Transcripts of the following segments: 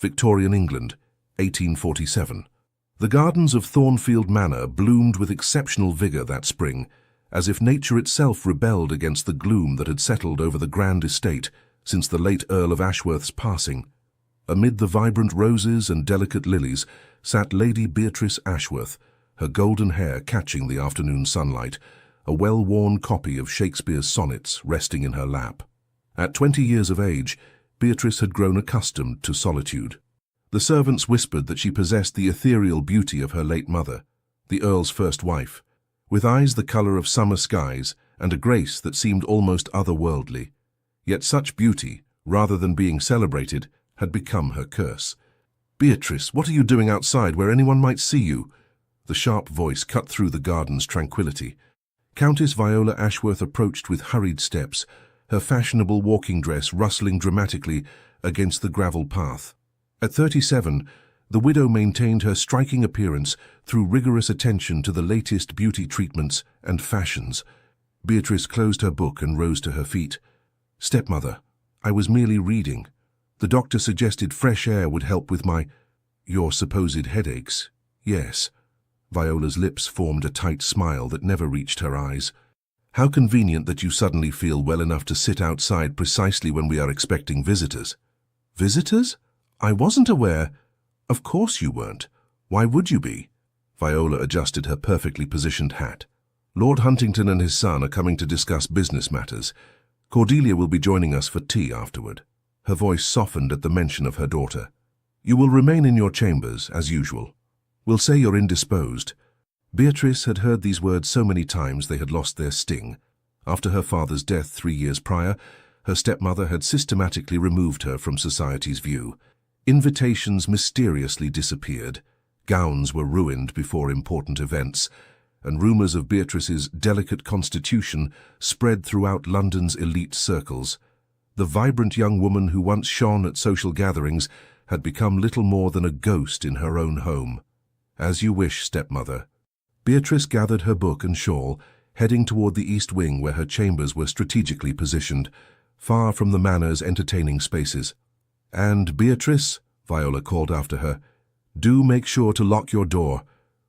Victorian England, 1847. The gardens of Thornfield Manor bloomed with exceptional vigour that spring, as if nature itself rebelled against the gloom that had settled over the grand estate since the late Earl of Ashworth's passing. Amid the vibrant roses and delicate lilies sat Lady Beatrice Ashworth, her golden hair catching the afternoon sunlight, a well-worn copy of Shakespeare's sonnets resting in her lap. At 20 years of age, Beatrice had grown accustomed to solitude. The servants whispered that she possessed the ethereal beauty of her late mother, the Earl's first wife, with eyes the colour of summer skies and a grace that seemed almost otherworldly. Yet such beauty, rather than being celebrated, had become her curse. "Beatrice, what are you doing outside where anyone might see you?" The sharp voice cut through the garden's tranquillity. Countess Viola Ashworth approached with hurried steps, her fashionable walking dress rustling dramatically against the gravel path. At 37, the widow maintained her striking appearance through rigorous attention to the latest beauty treatments and fashions. Beatrice closed her book and rose to her feet. "Stepmother, I was merely reading. The doctor suggested fresh air would help with your supposed headaches." "Yes." Viola's lips formed a tight smile that never reached her eyes. "How convenient that you suddenly feel well enough to sit outside precisely when we are expecting visitors." "Visitors? I wasn't aware." "Of course you weren't. Why would you be?" Viola adjusted her perfectly positioned hat. "Lord Huntington and his son are coming to discuss business matters. Cordelia will be joining us for tea afterward." Her voice softened at the mention of her daughter. "You will remain in your chambers, as usual. We'll say you're indisposed." Beatrice had heard these words so many times they had lost their sting. After her father's death 3 years prior, her stepmother had systematically removed her from society's view. Invitations mysteriously disappeared, gowns were ruined before important events, and rumours of Beatrice's delicate constitution spread throughout London's elite circles. The vibrant young woman who once shone at social gatherings had become little more than a ghost in her own home. "As you wish, stepmother." Beatrice gathered her book and shawl, heading toward the east wing where her chambers were strategically positioned, far from the manor's entertaining spaces. "And, Beatrice," Viola called after her, "do make sure to lock your door.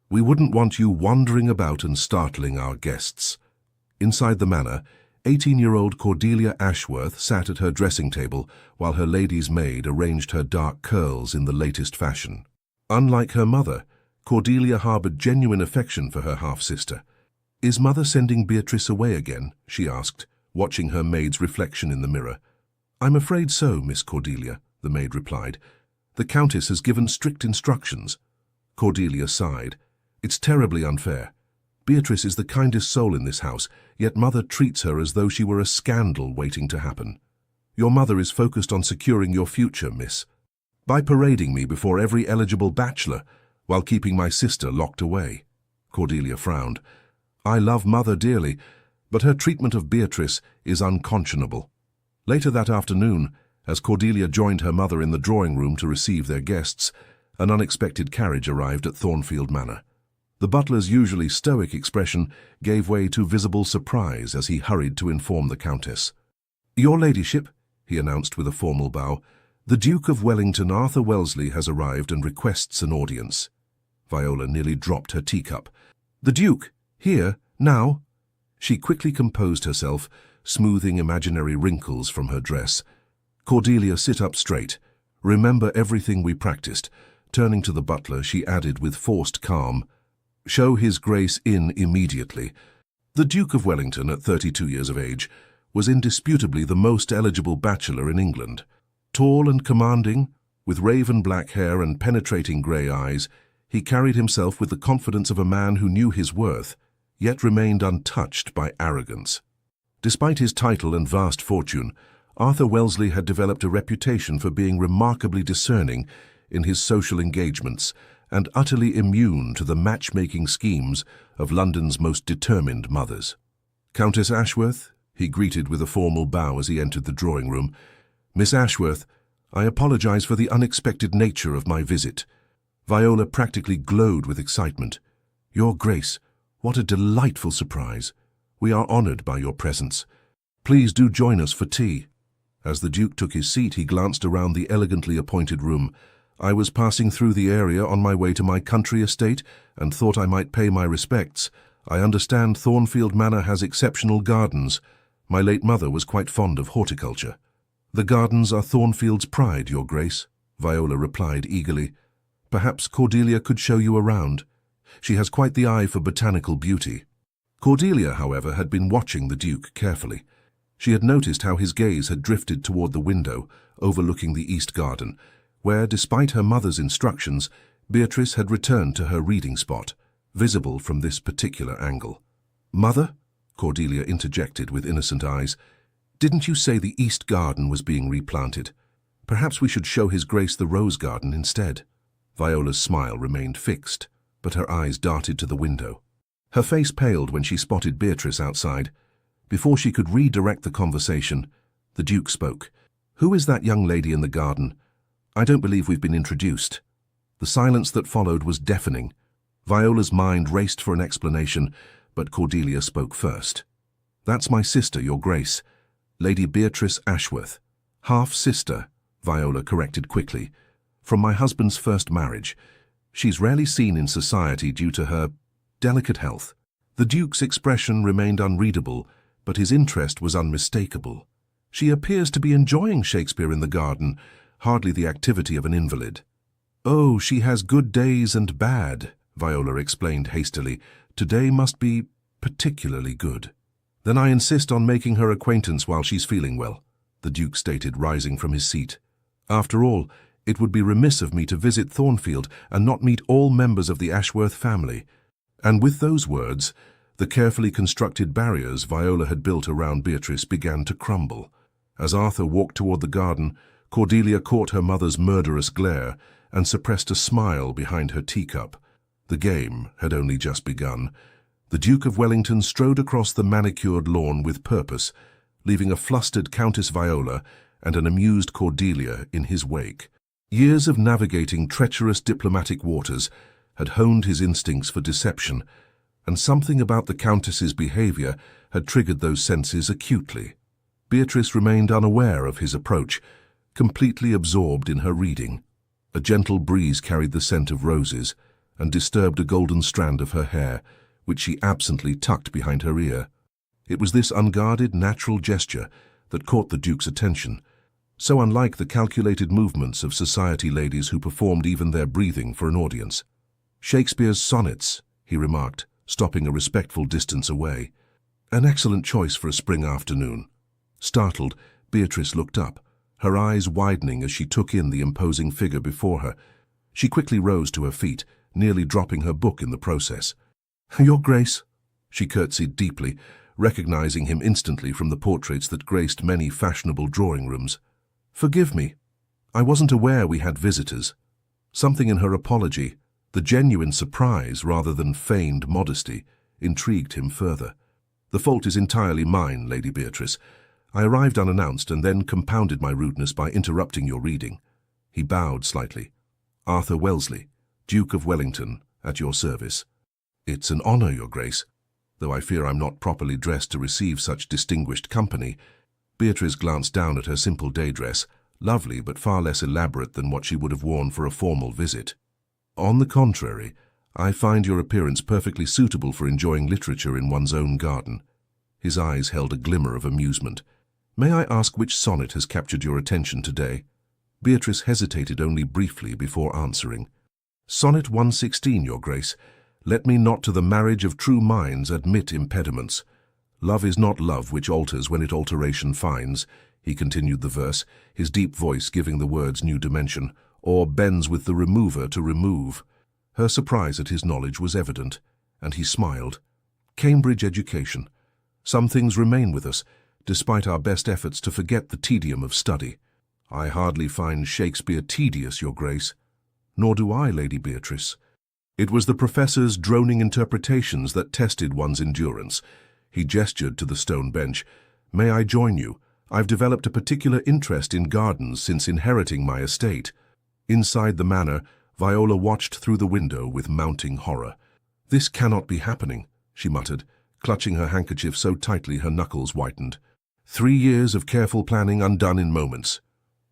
We wouldn't want you wandering about and startling our guests." Inside the manor, 18-year-old Cordelia Ashworth sat at her dressing table while her lady's maid arranged her dark curls in the latest fashion. Unlike her mother, Cordelia harbored genuine affection for her half-sister. "Is Mother sending Beatrice away again?" she asked, watching her maid's reflection in the mirror. "I'm afraid so, Miss Cordelia," the maid replied. "The Countess has given strict instructions." Cordelia sighed. "It's terribly unfair. Beatrice is the kindest soul in this house, yet Mother treats her as though she were a scandal waiting to happen. Your mother is focused on securing your future, miss, by parading me before every eligible bachelor, while keeping my sister locked away." Cordelia frowned. "I love Mother dearly, but her treatment of Beatrice is unconscionable." Later that afternoon, as Cordelia joined her mother in the drawing room to receive their guests, an unexpected carriage arrived at Thornfield Manor. The butler's usually stoic expression gave way to visible surprise as he hurried to inform the Countess. "Your ladyship," he announced with a formal bow, "the Duke of Wellington, Arthur Wellesley, has arrived and requests an audience." Viola nearly dropped her teacup. "The Duke? Here? Now?" She quickly composed herself, smoothing imaginary wrinkles from her dress. "Cordelia, sit up straight. Remember everything we practiced." Turning to the butler, she added with forced calm, "Show His Grace in immediately." The Duke of Wellington, at 32 years of age, was indisputably the most eligible bachelor in England. Tall and commanding, with raven-black hair and penetrating grey eyes, he carried himself with the confidence of a man who knew his worth, yet remained untouched by arrogance. Despite his title and vast fortune, Arthur Wellesley had developed a reputation for being remarkably discerning in his social engagements and utterly immune to the matchmaking schemes of London's most determined mothers. "Countess Ashworth," he greeted with a formal bow as he entered the drawing-room. "Miss Ashworth, I apologize for the unexpected nature of my visit." Viola practically glowed with excitement. "Your Grace, what a delightful surprise. We are honored by your presence. Please do join us for tea." As the Duke took his seat, he glanced around the elegantly appointed room, I was passing through the area on my way to my country estate and thought I might pay my respects. I understand Thornfield Manor has exceptional gardens. My late mother was quite fond of horticulture. The gardens are Thornfield's pride, Your Grace, Viola replied eagerly. Perhaps Cordelia could show you around. She has quite the eye for botanical beauty. Cordelia, however, had been watching the Duke carefully. She had noticed how his gaze had drifted toward the window overlooking the east garden, where, despite her mother's instructions, Beatrice had returned to her reading spot, visible from this particular angle. "Mother?" Cordelia interjected with innocent eyes. "Didn't you say the east garden was being replanted? Perhaps we should show His Grace the rose garden instead." Viola's smile remained fixed, but her eyes darted to the window. Her face paled when she spotted Beatrice outside. Before she could redirect the conversation, the Duke spoke. "Who is that young lady in the garden? I don't believe we've been introduced." The silence that followed was deafening. Viola's mind raced for an explanation, but Cordelia spoke first. "That's my sister, Your Grace, Lady Beatrice Ashworth. Half-sister," Viola corrected quickly, "from my husband's first marriage. She's rarely seen in society due to her delicate health." The Duke's expression remained unreadable, but his interest was unmistakable. "She appears to be enjoying Shakespeare in the garden, hardly the activity of an invalid." "Oh, she has good days and bad," Viola explained hastily. "Today must be particularly good." "Then I insist on making her acquaintance while she's feeling well," the Duke stated, rising from his seat. "After all, it would be remiss of me to visit Thornfield and not meet all members of the Ashworth family." And with those words, the carefully constructed barriers Viola had built around Beatrice began to crumble. As Arthur walked toward the garden, Cordelia caught her mother's murderous glare and suppressed a smile behind her teacup. The game had only just begun. The Duke of Wellington strode across the manicured lawn with purpose, leaving a flustered Countess Viola and an amused Cordelia in his wake. Years of navigating treacherous diplomatic waters had honed his instincts for deception, and something about the Countess's behavior had triggered those senses acutely. Beatrice remained unaware of his approach, completely absorbed in her reading. A gentle breeze carried the scent of roses and disturbed a golden strand of her hair, which she absently tucked behind her ear. It was this unguarded, natural gesture that caught the Duke's attention, so unlike the calculated movements of society ladies who performed even their breathing for an audience. "Shakespeare's sonnets," he remarked, stopping a respectful distance away. "An excellent choice for a spring afternoon." Startled, Beatrice looked up, her eyes widening as she took in the imposing figure before her. She quickly rose to her feet, nearly dropping her book in the process. "Your Grace," she curtsied deeply, recognizing him instantly from the portraits that graced many fashionable drawing rooms. "Forgive me. I wasn't aware we had visitors." Something in her apology, the genuine surprise rather than feigned modesty, intrigued him further. "The fault is entirely mine, Lady Beatrice. I arrived unannounced and then compounded my rudeness by interrupting your reading." He bowed slightly. "Arthur Wellesley, Duke of Wellington, at your service." "It's an honor, Your Grace, though I fear I'm not properly dressed to receive such distinguished company." Beatrice glanced down at her simple day dress, lovely but far less elaborate than what she would have worn for a formal visit. "On the contrary, I find your appearance perfectly suitable for enjoying literature in one's own garden." His eyes held a glimmer of amusement. "May I ask which sonnet has captured your attention today?" Beatrice hesitated only briefly before answering. "Sonnet 116, Your Grace. Let me not to the marriage of true minds admit impediments. Love is not love which alters when it alteration finds," he continued the verse, his deep voice giving the words new dimension, "or bends with the remover to remove." Her surprise at his knowledge was evident, and he smiled. "Cambridge education. Some things remain with us, despite our best efforts to forget the tedium of study. I hardly find Shakespeare tedious, Your Grace." "Nor do I, Lady Beatrice." It was the professor's droning interpretations that tested one's endurance. He gestured to the stone bench. "May I join you? I've developed a particular interest in gardens since inheriting my estate." Inside the manor, Viola watched through the window with mounting horror. "This cannot be happening," she muttered, clutching her handkerchief so tightly her knuckles whitened. 3 years of careful planning undone in moments.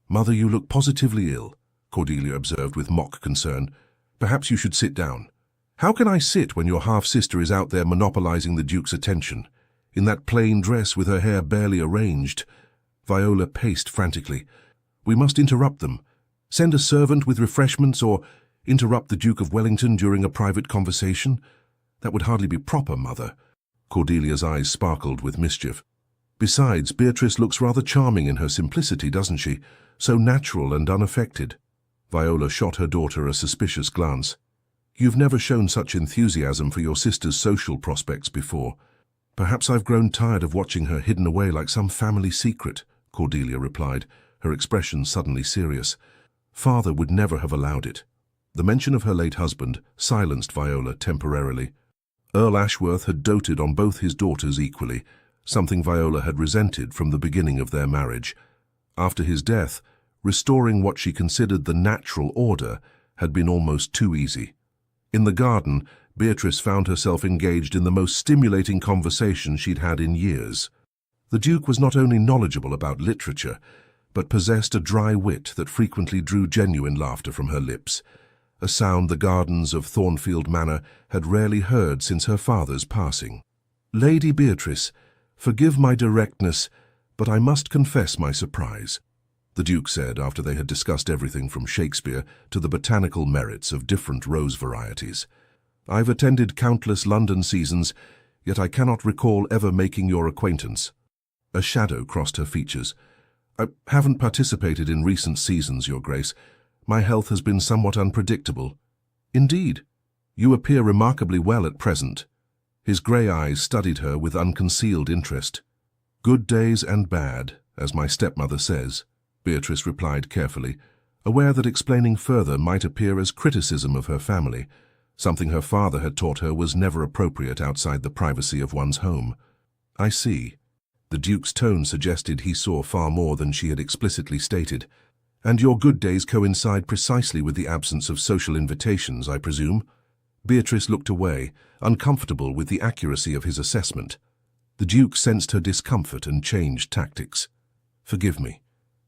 "Mother, you look positively ill." Cordelia observed with mock concern. "Perhaps you should sit down." "How can I sit when your half-sister is out there monopolizing the Duke's attention? In that plain dress with her hair barely arranged." Viola paced frantically. "We must interrupt them. Send a servant with refreshments or interrupt the Duke of Wellington during a private conversation? That would hardly be proper, Mother." Cordelia's eyes sparkled with mischief. "Besides, Beatrice looks rather charming in her simplicity, doesn't she? So natural and unaffected." Viola shot her daughter a suspicious glance. "You've never shown such enthusiasm for your sister's social prospects before." "Perhaps I've grown tired of watching her hidden away like some family secret," Cordelia replied, her expression suddenly serious. "Father would never have allowed it." The mention of her late husband silenced Viola temporarily. Earl Ashworth had doted on both his daughters equally, something Viola had resented from the beginning of their marriage. After his death, restoring what she considered the natural order had been almost too easy. In the garden, Beatrice found herself engaged in the most stimulating conversation she'd had in years. The Duke was not only knowledgeable about literature, but possessed a dry wit that frequently drew genuine laughter from her lips, a sound the gardens of Thornfield Manor had rarely heard since her father's passing. "Lady Beatrice, forgive my directness, but I must confess my surprise," the Duke said after they had discussed everything from Shakespeare to the botanical merits of different rose varieties. "I've attended countless London seasons, yet I cannot recall ever making your acquaintance." A shadow crossed her features. "I haven't participated in recent seasons, Your Grace. My health has been somewhat unpredictable." "Indeed. You appear remarkably well at present." His grey eyes studied her with unconcealed interest. "Good days and bad, as my stepmother says," Beatrice replied carefully, aware that explaining further might appear as criticism of her family, something her father had taught her was never appropriate outside the privacy of one's home. "I see." The Duke's tone suggested he saw far more than she had explicitly stated. "And your good days coincide precisely with the absence of social invitations, I presume?" Beatrice looked away, uncomfortable with the accuracy of his assessment. The Duke sensed her discomfort and changed tactics. "Forgive me.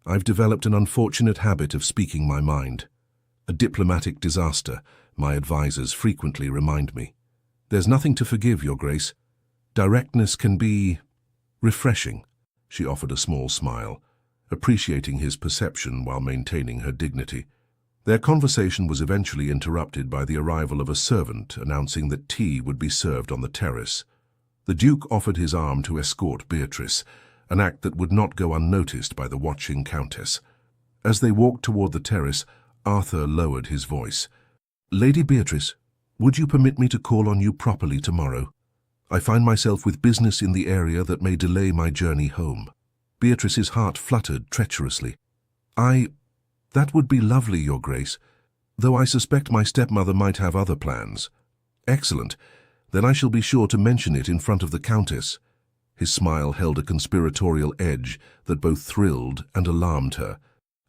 I've developed an unfortunate habit of speaking my mind. A diplomatic disaster, my advisers frequently remind me. There's nothing to forgive, Your Grace. Directness can be refreshing." She offered a small smile, appreciating his perception while maintaining her dignity. Their conversation was eventually interrupted by the arrival of a servant announcing that tea would be served on the terrace. The Duke offered his arm to escort Beatrice, an act that would not go unnoticed by the watching Countess. As they walked toward the terrace, Arthur lowered his voice. "Lady Beatrice, would you permit me to call on you properly tomorrow? I find myself with business in the area that may delay my journey home." Beatrice's heart fluttered treacherously. That would be lovely, Your Grace, though I suspect my stepmother might have other plans." "Excellent. Then I shall be sure to mention it in front of the Countess." His smile held a conspiratorial edge that both thrilled and alarmed her.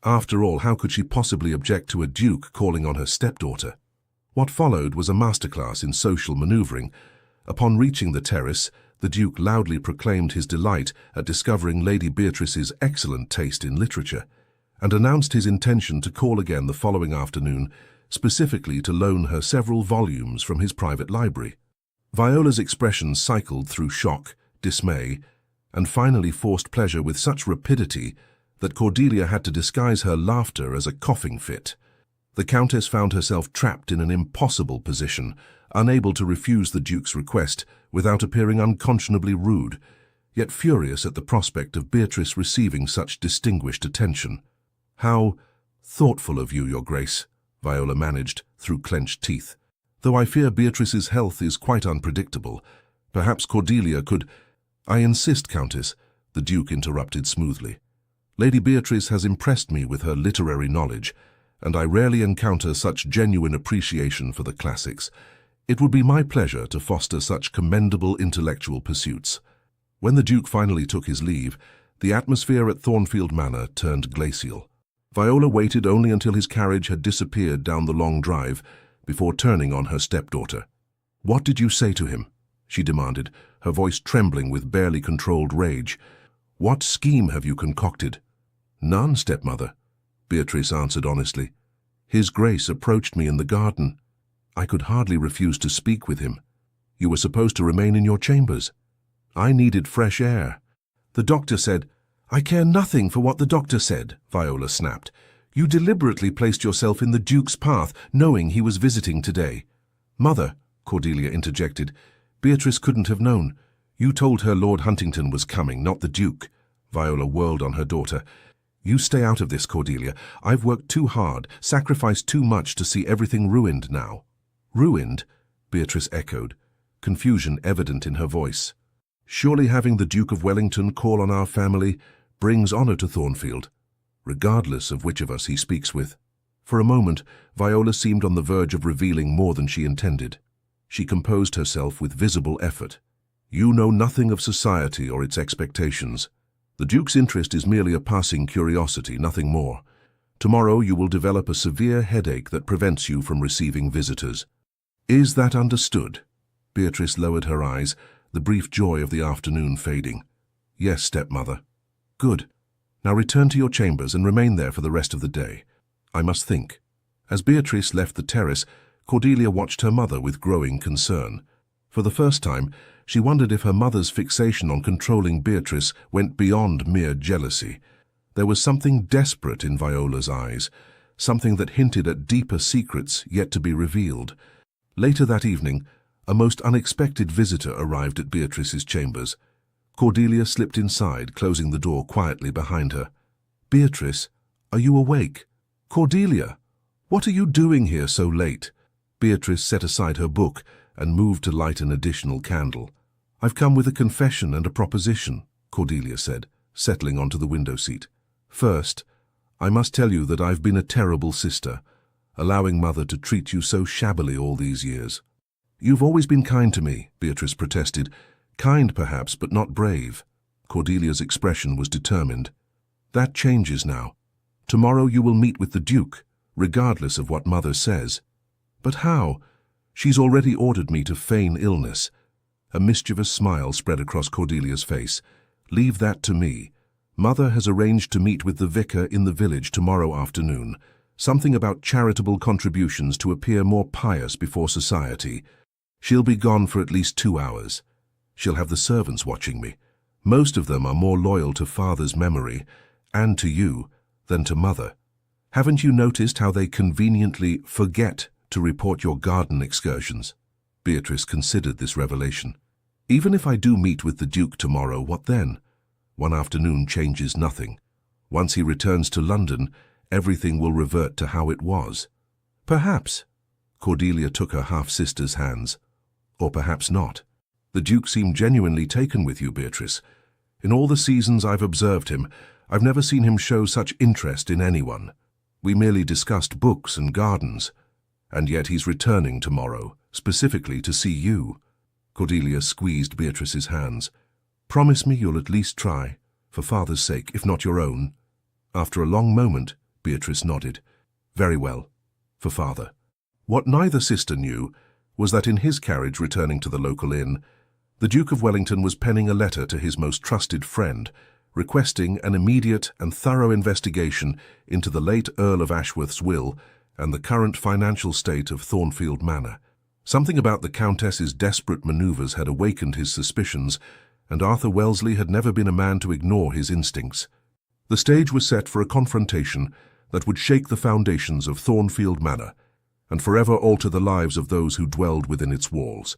After all, how could she possibly object to a duke calling on her stepdaughter? What followed was a masterclass in social maneuvering. Upon reaching the terrace, the Duke loudly proclaimed his delight at discovering Lady Beatrice's excellent taste in literature, and announced his intention to call again the following afternoon, specifically to loan her several volumes from his private library. Viola's expression cycled through shock, dismay, and finally forced pleasure with such rapidity that Cordelia had to disguise her laughter as a coughing fit. The Countess found herself trapped in an impossible position, unable to refuse the Duke's request without appearing unconscionably rude, yet furious at the prospect of Beatrice receiving such distinguished attention. "How thoughtful of you, Your Grace," Viola managed through clenched teeth. "Though I fear Beatrice's health is quite unpredictable. Perhaps Cordelia could—" "I insist, Countess," the Duke interrupted smoothly. "Lady Beatrice has impressed me with her literary knowledge, and I rarely encounter such genuine appreciation for the classics. It would be my pleasure to foster such commendable intellectual pursuits." When the Duke finally took his leave, the atmosphere at Thornfield Manor turned glacial. Viola waited only until his carriage had disappeared down the long drive before turning on her stepdaughter. "What did you say to him?" she demanded, her voice trembling with barely controlled rage. "What scheme have you concocted?" "None, stepmother," Beatrice answered honestly. His Grace approached me in the garden. I could hardly refuse to speak with him. You were supposed to remain in your chambers. I needed fresh air. The doctor said, I care nothing for what the doctor said, Viola snapped. You deliberately placed yourself in the Duke's path, knowing he was visiting today. Mother, Cordelia interjected, Beatrice couldn't have known. You told her Lord Huntington was coming, not the Duke. Viola whirled on her daughter. You stay out of this, Cordelia. I've worked too hard, sacrificed too much to see everything ruined now. Ruined? Beatrice echoed, confusion evident in her voice. Surely having the Duke of Wellington call on our family brings honor to Thornfield, regardless of which of us he speaks with. For a moment, Viola seemed on the verge of revealing more than she intended. She composed herself with visible effort. You know nothing of society or its expectations. The Duke's interest is merely a passing curiosity, nothing more. Tomorrow you will develop a severe headache that prevents you from receiving visitors. Is that understood? Beatrice lowered her eyes, the brief joy of the afternoon fading. Yes, stepmother. Good. Now return to your chambers and remain there for the rest of the day. I must think. As Beatrice left the terrace, Cordelia watched her mother with growing concern. For the first time, she wondered if her mother's fixation on controlling Beatrice went beyond mere jealousy. There was something desperate in Viola's eyes, something that hinted at deeper secrets yet to be revealed. Later that evening, a most unexpected visitor arrived at Beatrice's chambers. Cordelia slipped inside, closing the door quietly behind her. Beatrice, are you awake? Cordelia, what are you doing here so late? Beatrice set aside her book and moved to light an additional candle. I've come with a confession and a proposition, Cordelia said, settling onto the window seat. First, I must tell you that I've been a terrible sister, allowing Mother to treat you so shabbily all these years. You've always been kind to me, Beatrice protested. Kind, perhaps, but not brave. Cordelia's expression was determined. That changes now. Tomorrow you will meet with the Duke, regardless of what Mother says. But how? She's already ordered me to feign illness. A mischievous smile spread across Cordelia's face. Leave that to me. Mother has arranged to meet with the vicar in the village tomorrow afternoon. Something about charitable contributions to appear more pious before society. She'll be gone for at least 2 hours. She'll have the servants watching me. Most of them are more loyal to Father's memory, and to you, than to Mother. Haven't you noticed how they conveniently forget to report your garden excursions? Beatrice considered this revelation. Even if I do meet with the Duke tomorrow, what then? One afternoon changes nothing. Once he returns to London, everything will revert to how it was. Perhaps. Cordelia took her half-sister's hands. Or perhaps not. The Duke seemed genuinely taken with you, Beatrice. In all the seasons I've observed him, I've never seen him show such interest in anyone. We merely discussed books and gardens. And yet he's returning tomorrow, specifically to see you. Cordelia squeezed Beatrice's hands. Promise me you'll at least try, for Father's sake, if not your own. After a long moment, Beatrice nodded. Very well, for Father. What neither sister knew was that in his carriage returning to the local inn, the Duke of Wellington was penning a letter to his most trusted friend, requesting an immediate and thorough investigation into the late Earl of Ashworth's will and the current financial state of Thornfield Manor. Something about the Countess's desperate manoeuvres had awakened his suspicions, and Arthur Wellesley had never been a man to ignore his instincts. The stage was set for a confrontation that would shake the foundations of Thornfield Manor and forever alter the lives of those who dwelled within its walls.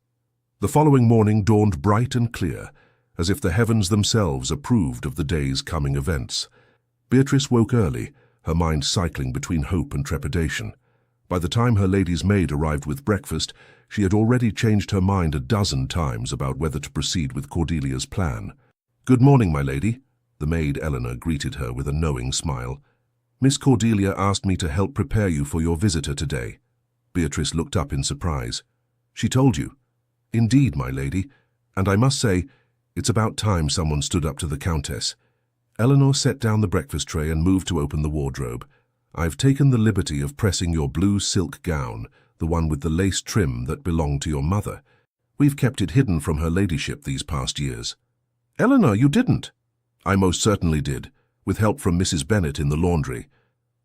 The following morning dawned bright and clear, as if the heavens themselves approved of the day's coming events. Beatrice woke early, her mind cycling between hope and trepidation. By the time her lady's maid arrived with breakfast, she had already changed her mind a dozen times about whether to proceed with Cordelia's plan. "Good morning, my lady," the maid Eleanor greeted her with a knowing smile. "Miss Cordelia asked me to help prepare you for your visitor today." Beatrice looked up in surprise. "She told you?" "Indeed, my lady, and I must say, it's about time someone stood up to the Countess." Eleanor set down the breakfast tray and moved to open the wardrobe. "I've taken the liberty of pressing your blue silk gown, the one with the lace trim that belonged to your mother. We've kept it hidden from her ladyship these past years." "Eleanor, you didn't." "I most certainly did, with help from Mrs. Bennet in the laundry.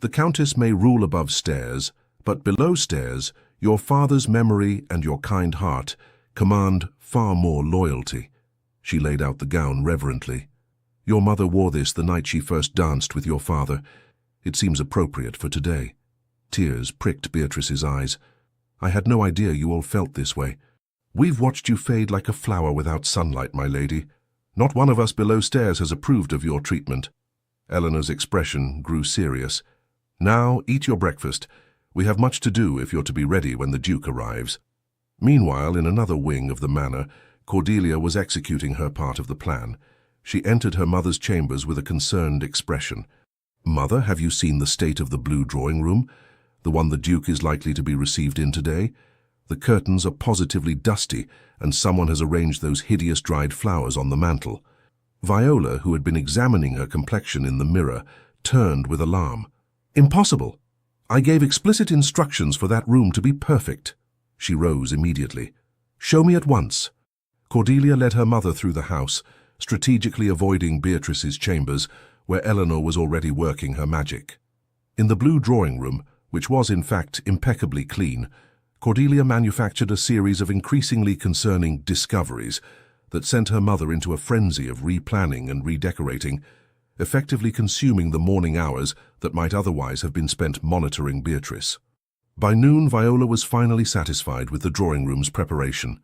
The Countess may rule above stairs, but below stairs, your father's memory and your kind heart command far more loyalty." She laid out the gown reverently. "Your mother wore this the night she first danced with your father. It seems appropriate for today." Tears pricked Beatrice's eyes. "I had no idea you all felt this way. We've watched you fade like a flower without sunlight, my lady. Not one of us below stairs has approved of your treatment." Eleanor's expression grew serious. "Now, eat your breakfast. We have much to do if you're to be ready when the Duke arrives." Meanwhile, in another wing of the manor, Cordelia was executing her part of the plan. She entered her mother's chambers with a concerned expression. "Mother, have you seen the state of the blue drawing room? The one the Duke is likely to be received in today? The curtains are positively dusty, and someone has arranged those hideous dried flowers on the mantel." Viola, who had been examining her complexion in the mirror, turned with alarm. "Impossible! I gave explicit instructions for that room to be perfect." She rose immediately. "Show me at once." Cordelia led her mother through the house, strategically avoiding Beatrice's chambers, where Eleanor was already working her magic. In the blue drawing room, which was in fact impeccably clean, Cordelia manufactured a series of increasingly concerning discoveries that sent her mother into a frenzy of replanning and redecorating, effectively consuming the morning hours that might otherwise have been spent monitoring Beatrice. By noon, Viola was finally satisfied with the drawing room's preparation.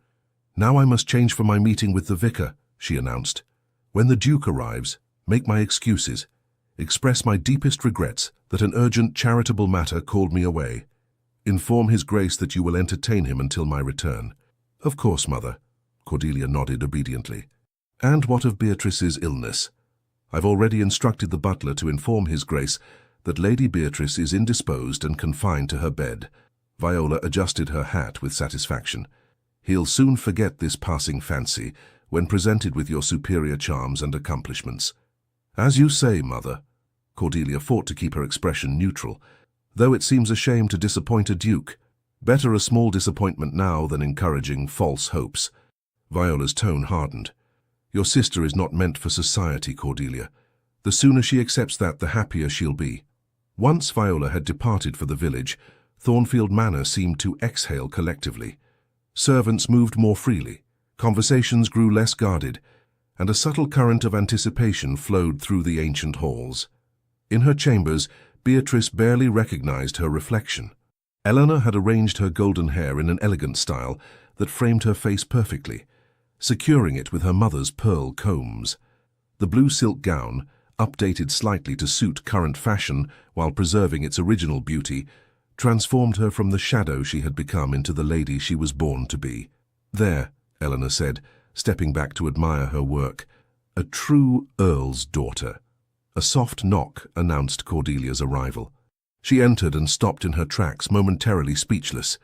"Now I must change for my meeting with the vicar," she announced. "When the Duke arrives, make my excuses. Express my deepest regrets that an urgent charitable matter called me away. Inform His Grace that you will entertain him until my return." "Of course, Mother." Cordelia nodded obediently. "And what of Beatrice's illness?" "I've already instructed the butler to inform His Grace that Lady Beatrice is indisposed and confined to her bed." Viola adjusted her hat with satisfaction. "He'll soon forget this passing fancy when presented with your superior charms and accomplishments." "As you say, Mother." Cordelia fought to keep her expression neutral. "Though it seems a shame to disappoint a duke. Better a small disappointment now than encouraging false hopes." Viola's tone hardened. "Your sister is not meant for society, Cordelia. The sooner she accepts that, the happier she'll be." Once Viola had departed for the village, Thornfield Manor seemed to exhale collectively. Servants moved more freely, conversations grew less guarded, and a subtle current of anticipation flowed through the ancient halls. In her chambers, Beatrice barely recognized her reflection. Eleanor had arranged her golden hair in an elegant style that framed her face perfectly, securing it with her mother's pearl combs. The blue silk gown, updated slightly to suit current fashion while preserving its original beauty, transformed her from the shadow she had become into the lady she was born to be. "There," Eleanor said, stepping back to admire her work. "A true earl's daughter." A soft knock announced Cordelia's arrival. She entered and stopped in her tracks, momentarily speechless.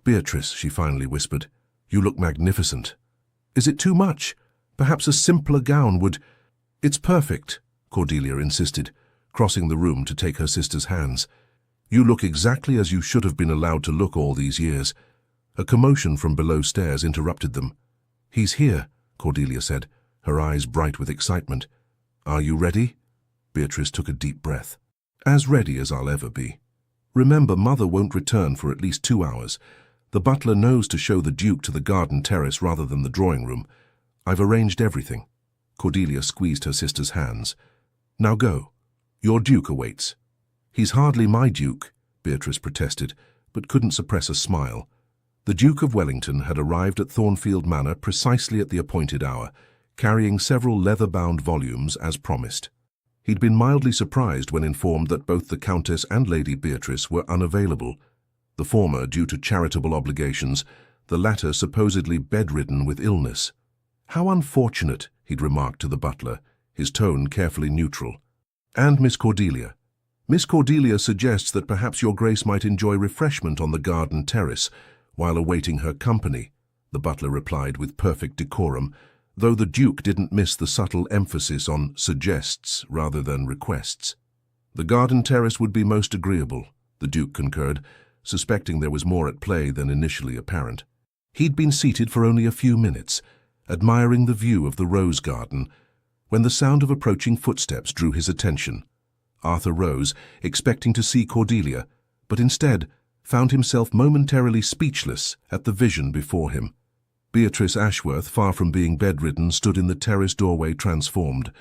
"Beatrice," she finally whispered, "you look magnificent." "Is it too much? Perhaps a simpler gown would—" "It's perfect," Cordelia insisted, crossing the room to take her sister's hands. "You look exactly as you should have been allowed to look all these years." A commotion from below stairs interrupted them. "He's here," Cordelia said, her eyes bright with excitement. "Are you ready?" Beatrice took a deep breath. "As ready as I'll ever be. Remember, Mother won't return for at least 2 hours. The butler knows to show the Duke to the garden terrace rather than the drawing room. I've arranged everything." Cordelia squeezed her sister's hands. "Now go. Your Duke awaits." "He's hardly my Duke," Beatrice protested, but couldn't suppress a smile. The Duke of Wellington had arrived at Thornfield Manor precisely at the appointed hour, carrying several leather-bound volumes as promised. He'd been mildly surprised when informed that both the Countess and Lady Beatrice were unavailable, the former due to charitable obligations, the latter supposedly bedridden with illness. "How unfortunate," he'd remarked to the butler, his tone carefully neutral. "And Miss Cordelia. Miss Cordelia suggests that perhaps your Grace might enjoy refreshment on the garden terrace while awaiting her company," the butler replied with perfect decorum, though the Duke didn't miss the subtle emphasis on suggests rather than requests. "The garden terrace would be most agreeable," the Duke concurred, suspecting there was more at play than initially apparent. He'd been seated for only a few minutes, admiring the view of the rose garden, when the sound of approaching footsteps drew his attention. Arthur rose, expecting to see Cordelia, but instead found himself momentarily speechless at the vision before him. Beatrice Ashworth, far from being bedridden, stood in the terrace doorway transformed.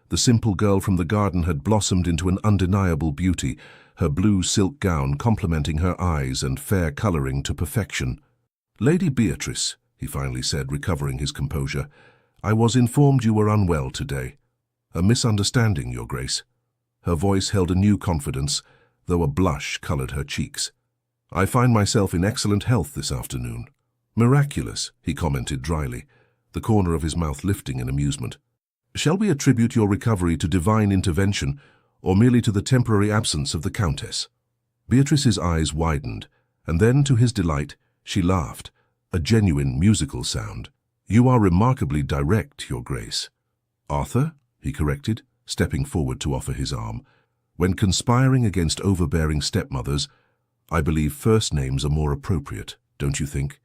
The simple girl from the garden had blossomed into an undeniable beauty, her blue silk gown complementing her eyes and fair colouring to perfection. "Lady Beatrice," he finally said, recovering his composure, "I was informed you were unwell today. A misunderstanding, Your Grace." Her voice held a new confidence, though a blush coloured her cheeks. "I find myself in excellent health this afternoon." "Miraculous," he commented dryly, the corner of his mouth lifting in amusement. "Shall we attribute your recovery to divine intervention, or merely to the temporary absence of the Countess?" Beatrice's eyes widened, and then, to his delight, she laughed, a genuine musical sound. "You are remarkably direct, Your Grace." "Arthur?" he corrected, stepping forward to offer his arm. "When conspiring against overbearing stepmothers, I believe first names are more appropriate, don't you think?"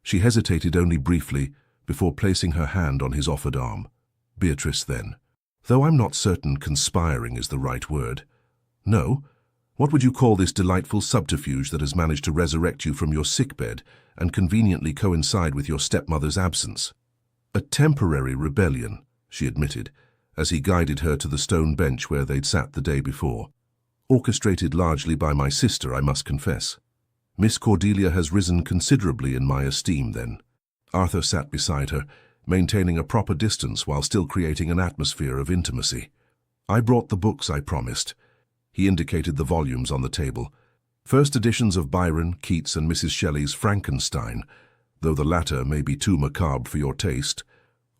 She hesitated only briefly before placing her hand on his offered arm. "Beatrice, then. Though I'm not certain conspiring is the right word. No? What would you call this delightful subterfuge that has managed to resurrect you from your sickbed and conveniently coincide with your stepmother's absence?" "A temporary rebellion," she admitted, as he guided her to the stone bench where they'd sat the day before. "Orchestrated largely by my sister, I must confess. Miss Cordelia has risen considerably in my esteem, then." Arthur sat beside her, maintaining a proper distance while still creating an atmosphere of intimacy. "I brought the books I promised." He indicated the volumes on the table. "First editions of Byron, Keats, and Mrs. Shelley's Frankenstein, though the latter may be too macabre for your taste."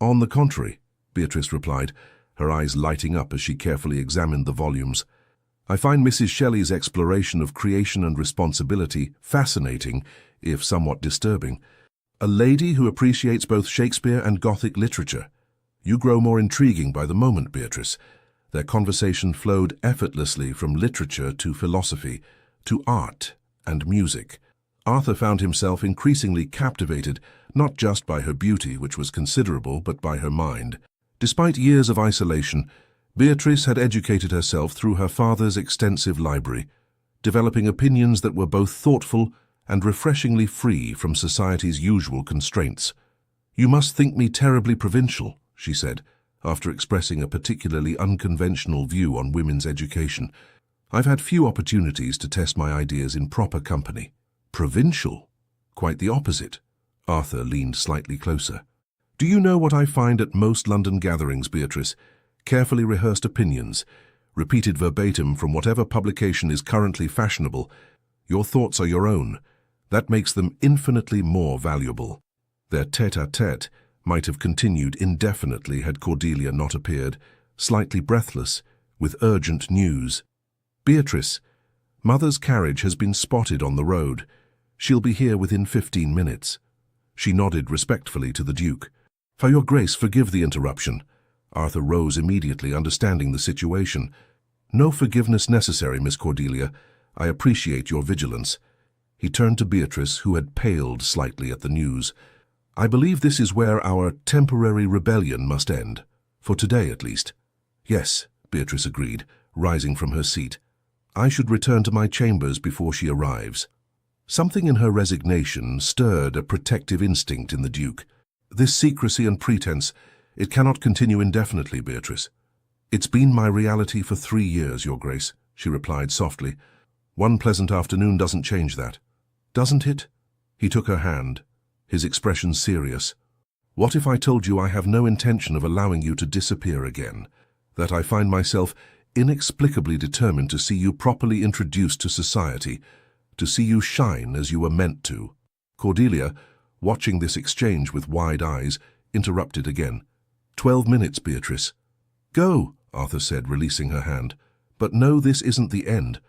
"On the contrary," Beatrice replied, her eyes lighting up as she carefully examined the volumes. "I find Mrs. Shelley's exploration of creation and responsibility fascinating, if somewhat disturbing. A lady who appreciates both Shakespeare and Gothic literature. You grow more intriguing by the moment, Beatrice." Their conversation flowed effortlessly from literature to philosophy, to art and music. Arthur found himself increasingly captivated, not just by her beauty, which was considerable, but by her mind. Despite years of isolation, Beatrice had educated herself through her father's extensive library, developing opinions that were both thoughtful and refreshingly free from society's usual constraints. "You must think me terribly provincial," she said, after expressing a particularly unconventional view on women's education. "I've had few opportunities to test my ideas in proper company." "Provincial? Quite the opposite." Arthur leaned slightly closer. "Do you know what I find at most London gatherings, Beatrice? Carefully rehearsed opinions, repeated verbatim from whatever publication is currently fashionable. Your thoughts are your own. That makes them infinitely more valuable." Their tête-à-tête might have continued indefinitely had Cordelia not appeared, slightly breathless, with urgent news. "Beatrice, Mother's carriage has been spotted on the road. She'll be here within 15 minutes. She nodded respectfully to the Duke. "For your Grace, forgive the interruption." Arthur rose immediately, understanding the situation. "No forgiveness necessary, Miss Cordelia. I appreciate your vigilance." He turned to Beatrice, who had paled slightly at the news. "I believe this is where our temporary rebellion must end, for today at least." "Yes," Beatrice agreed, rising from her seat. "I should return to my chambers before she arrives." Something in her resignation stirred a protective instinct in the Duke. "This secrecy and pretense, it cannot continue indefinitely, Beatrice." "It's been my reality for 3 years, Your Grace," she replied softly. "One pleasant afternoon doesn't change that." "Doesn't it?" He took her hand, his expression serious. "What if I told you I have no intention of allowing you to disappear again? That I find myself inexplicably determined to see you properly introduced to society, to see you shine as you were meant to?" Cordelia, watching this exchange with wide eyes, interrupted again. 12 minutes, Beatrice." "Go," Arthur said, releasing her hand. "But no, this isn't the end.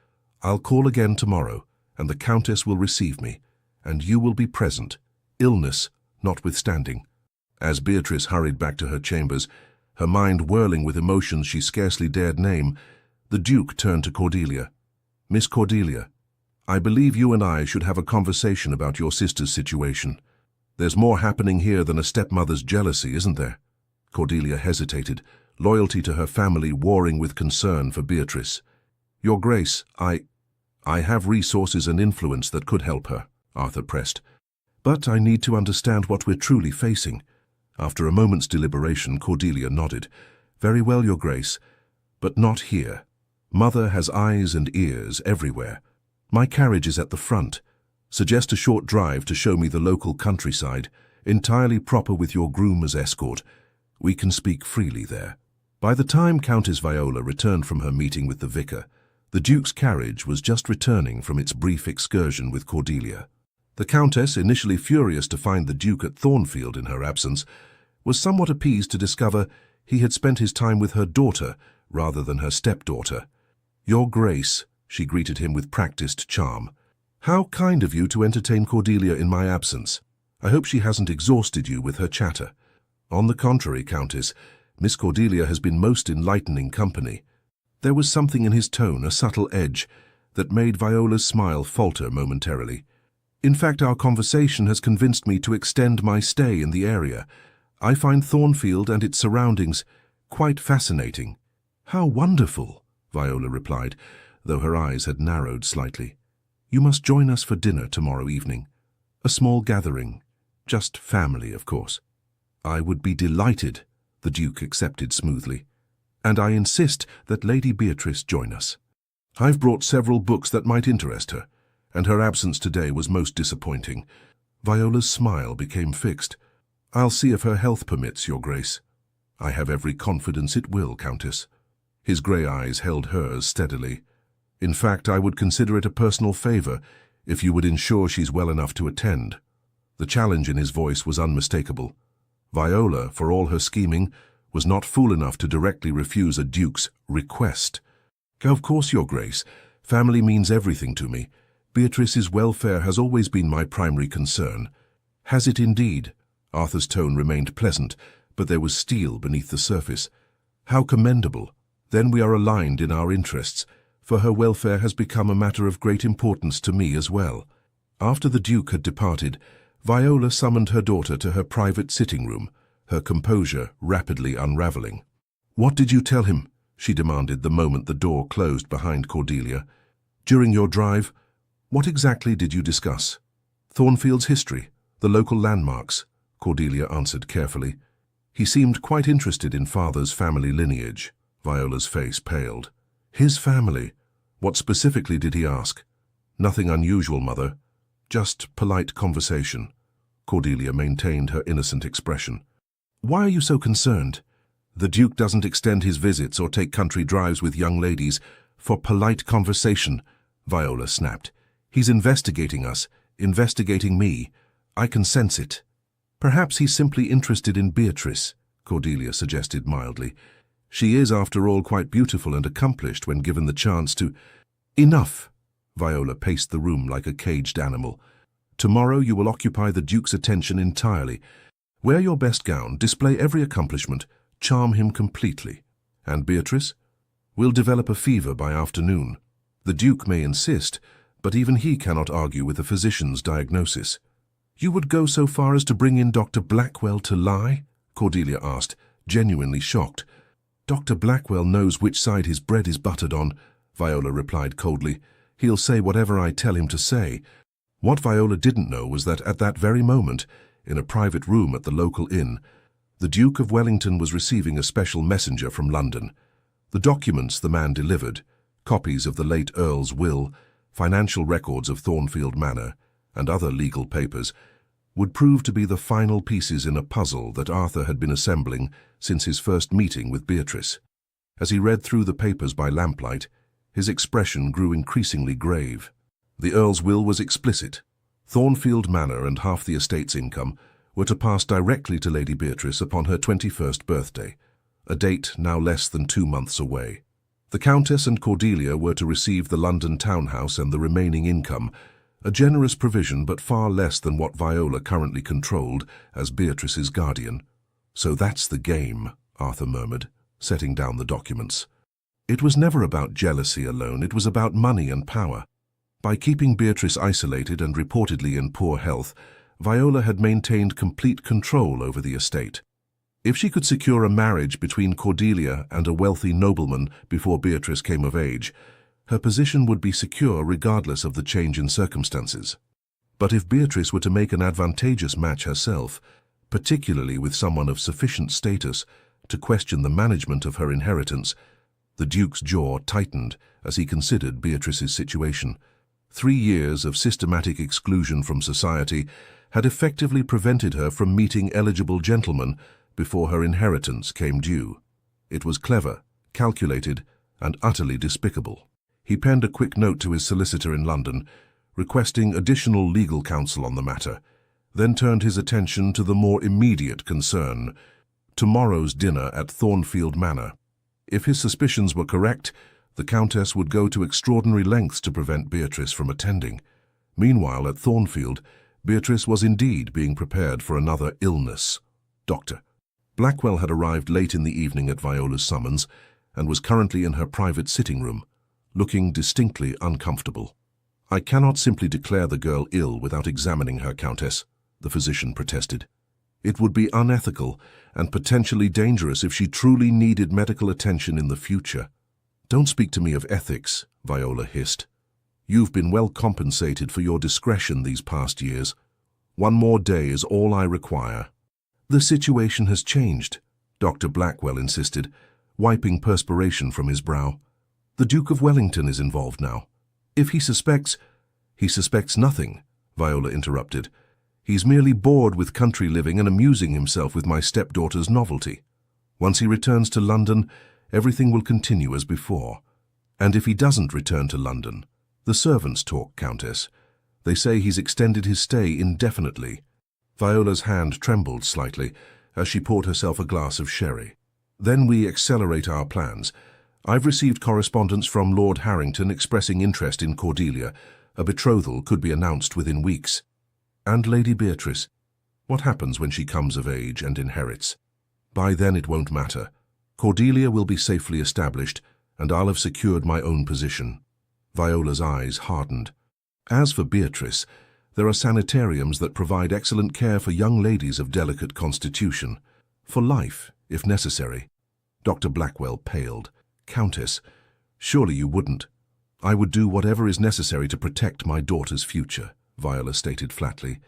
I'll call again tomorrow, and the Countess will receive me, and you will be present, illness notwithstanding." As Beatrice hurried back to her chambers, her mind whirling with emotions she scarcely dared name, the Duke turned to Cordelia. "Miss Cordelia, I believe you and I should have a conversation about your sister's situation. There's more happening here than a stepmother's jealousy, isn't there?" Cordelia hesitated, loyalty to her family warring with concern for Beatrice. Your Grace, I have resources and influence that could help her, Arthur pressed. But I need to understand what we're truly facing. After a moment's deliberation, Cordelia nodded. Very well, Your Grace, but not here. Mother has eyes and ears everywhere. My carriage is at the front. Suggest a short drive to show me the local countryside, entirely proper with your groom as escort. We can speak freely there. By the time Countess Viola returned from her meeting with the vicar, the Duke's carriage was just returning from its brief excursion with Cordelia. The Countess, initially furious to find the Duke at Thornfield in her absence, was somewhat appeased to discover he had spent his time with her daughter rather than her stepdaughter. Your Grace, she greeted him with practiced charm. How kind of you to entertain Cordelia in my absence. I hope she hasn't exhausted you with her chatter. On the contrary, Countess, Miss Cordelia has been most enlightening company. There was something in his tone, a subtle edge, that made Viola's smile falter momentarily. In fact, our conversation has convinced me to extend my stay in the area. I find Thornfield and its surroundings quite fascinating. How wonderful, Viola replied, though her eyes had narrowed slightly. You must join us for dinner tomorrow evening. A small gathering. Just family, of course. I would be delighted, the Duke accepted smoothly. And I insist that Lady Beatrice join us. I've brought several books that might interest her, and her absence today was most disappointing. Viola's smile became fixed. I'll see if her health permits, Your Grace. I have every confidence it will, Countess. His grey eyes held hers steadily. In fact, I would consider it a personal favor if you would ensure she's well enough to attend. The challenge in his voice was unmistakable. Viola, for all her scheming, was not fool enough to directly refuse a Duke's request. Of course, Your Grace. Family means everything to me. Beatrice's welfare has always been my primary concern. Has it indeed? Arthur's tone remained pleasant, but there was steel beneath the surface. How commendable. Then we are aligned in our interests, for her welfare has become a matter of great importance to me as well. After the Duke had departed, Viola summoned her daughter to her private sitting room, her composure rapidly unraveling. What did you tell him? She demanded the moment the door closed behind Cordelia. During your drive, what exactly did you discuss? Thornfield's history, the local landmarks, Cordelia answered carefully. He seemed quite interested in Father's family lineage. Viola's face paled. His family? What specifically did he ask? Nothing unusual, Mother. Just polite conversation. Cordelia maintained her innocent expression. Why are you so concerned? The Duke doesn't extend his visits or take country drives with young ladies for polite conversation, Viola snapped. He's investigating us, investigating me. I can sense it. Perhaps he's simply interested in Beatrice, Cordelia suggested mildly. She is, after all, quite beautiful and accomplished when given the chance to— Enough! Viola paced the room like a caged animal. Tomorrow you will occupy the Duke's attention entirely. Wear your best gown, display every accomplishment, charm him completely. And Beatrice? We'll develop a fever by afternoon. The Duke may insist, but even he cannot argue with a physician's diagnosis. You would go so far as to bring in Dr. Blackwell to lie? Cordelia asked, genuinely shocked. Dr. Blackwell knows which side his bread is buttered on, Viola replied coldly. He'll say whatever I tell him to say. What Viola didn't know was that at that very moment, in a private room at the local inn, the Duke of Wellington was receiving a special messenger from London. The documents the man delivered, copies of the late Earl's will, financial records of Thornfield Manor, and other legal papers, would prove to be the final pieces in a puzzle that Arthur had been assembling since his first meeting with Beatrice. As he read through the papers by lamplight, his expression grew increasingly grave. The Earl's will was explicit. Thornfield Manor and half the estate's income were to pass directly to Lady Beatrice upon her 21st birthday, a date now less than 2 months away. The Countess and Cordelia were to receive the London townhouse and the remaining income, a generous provision but far less than what Viola currently controlled as Beatrice's guardian. So that's the game, Arthur murmured, setting down the documents. It was never about jealousy alone, it was about money and power. By keeping Beatrice isolated and reportedly in poor health, Viola had maintained complete control over the estate. If she could secure a marriage between Cordelia and a wealthy nobleman before Beatrice came of age, Her position would be secure regardless of the change in circumstances. But if Beatrice were to make an advantageous match herself, particularly with someone of sufficient status to question the management of her inheritance, the Duke's jaw tightened as he considered Beatrice's situation. 3 years of systematic exclusion from society had effectively prevented her from meeting eligible gentlemen before her inheritance came due. It was clever, calculated, and utterly despicable. He penned a quick note to his solicitor in London, requesting additional legal counsel on the matter, then turned his attention to the more immediate concern, tomorrow's dinner at Thornfield Manor. If his suspicions were correct, the Countess would go to extraordinary lengths to prevent Beatrice from attending. Meanwhile, at Thornfield, Beatrice was indeed being prepared for another illness. Dr. Blackwell had arrived late in the evening at Viola's summons and was currently in her private sitting room, looking distinctly uncomfortable. "I cannot simply declare the girl ill without examining her, Countess," the physician protested. "It would be unethical and potentially dangerous if she truly needed medical attention in the future." "Don't speak to me of ethics," Viola hissed. "You've been well compensated for your discretion these past years. 1 more day is all I require." "The situation has changed," Dr. Blackwell insisted, wiping perspiration from his brow. "The Duke of Wellington is involved now. If he suspects—" "He suspects nothing," Viola interrupted. "He's merely bored with country living and amusing himself with my stepdaughter's novelty. Once he returns to London, everything will continue as before. And if he doesn't return to London, the servants talk, Countess. They say he's extended his stay indefinitely." Viola's hand trembled slightly as she poured herself a glass of sherry. "Then we accelerate our plans. I've received correspondence from Lord Harrington expressing interest in Cordelia. A betrothal could be announced within weeks. And Lady Beatrice, what happens when she comes of age and inherits? By then it won't matter. Cordelia will be safely established, and I'll have secured my own position." Viola's eyes hardened. "As for Beatrice, there are sanitariums that provide excellent care for young ladies of delicate constitution. For life, if necessary." Dr. Blackwell paled. "Countess, surely you wouldn't—" "I would do whatever is necessary to protect my daughter's future," Viola stated flatly.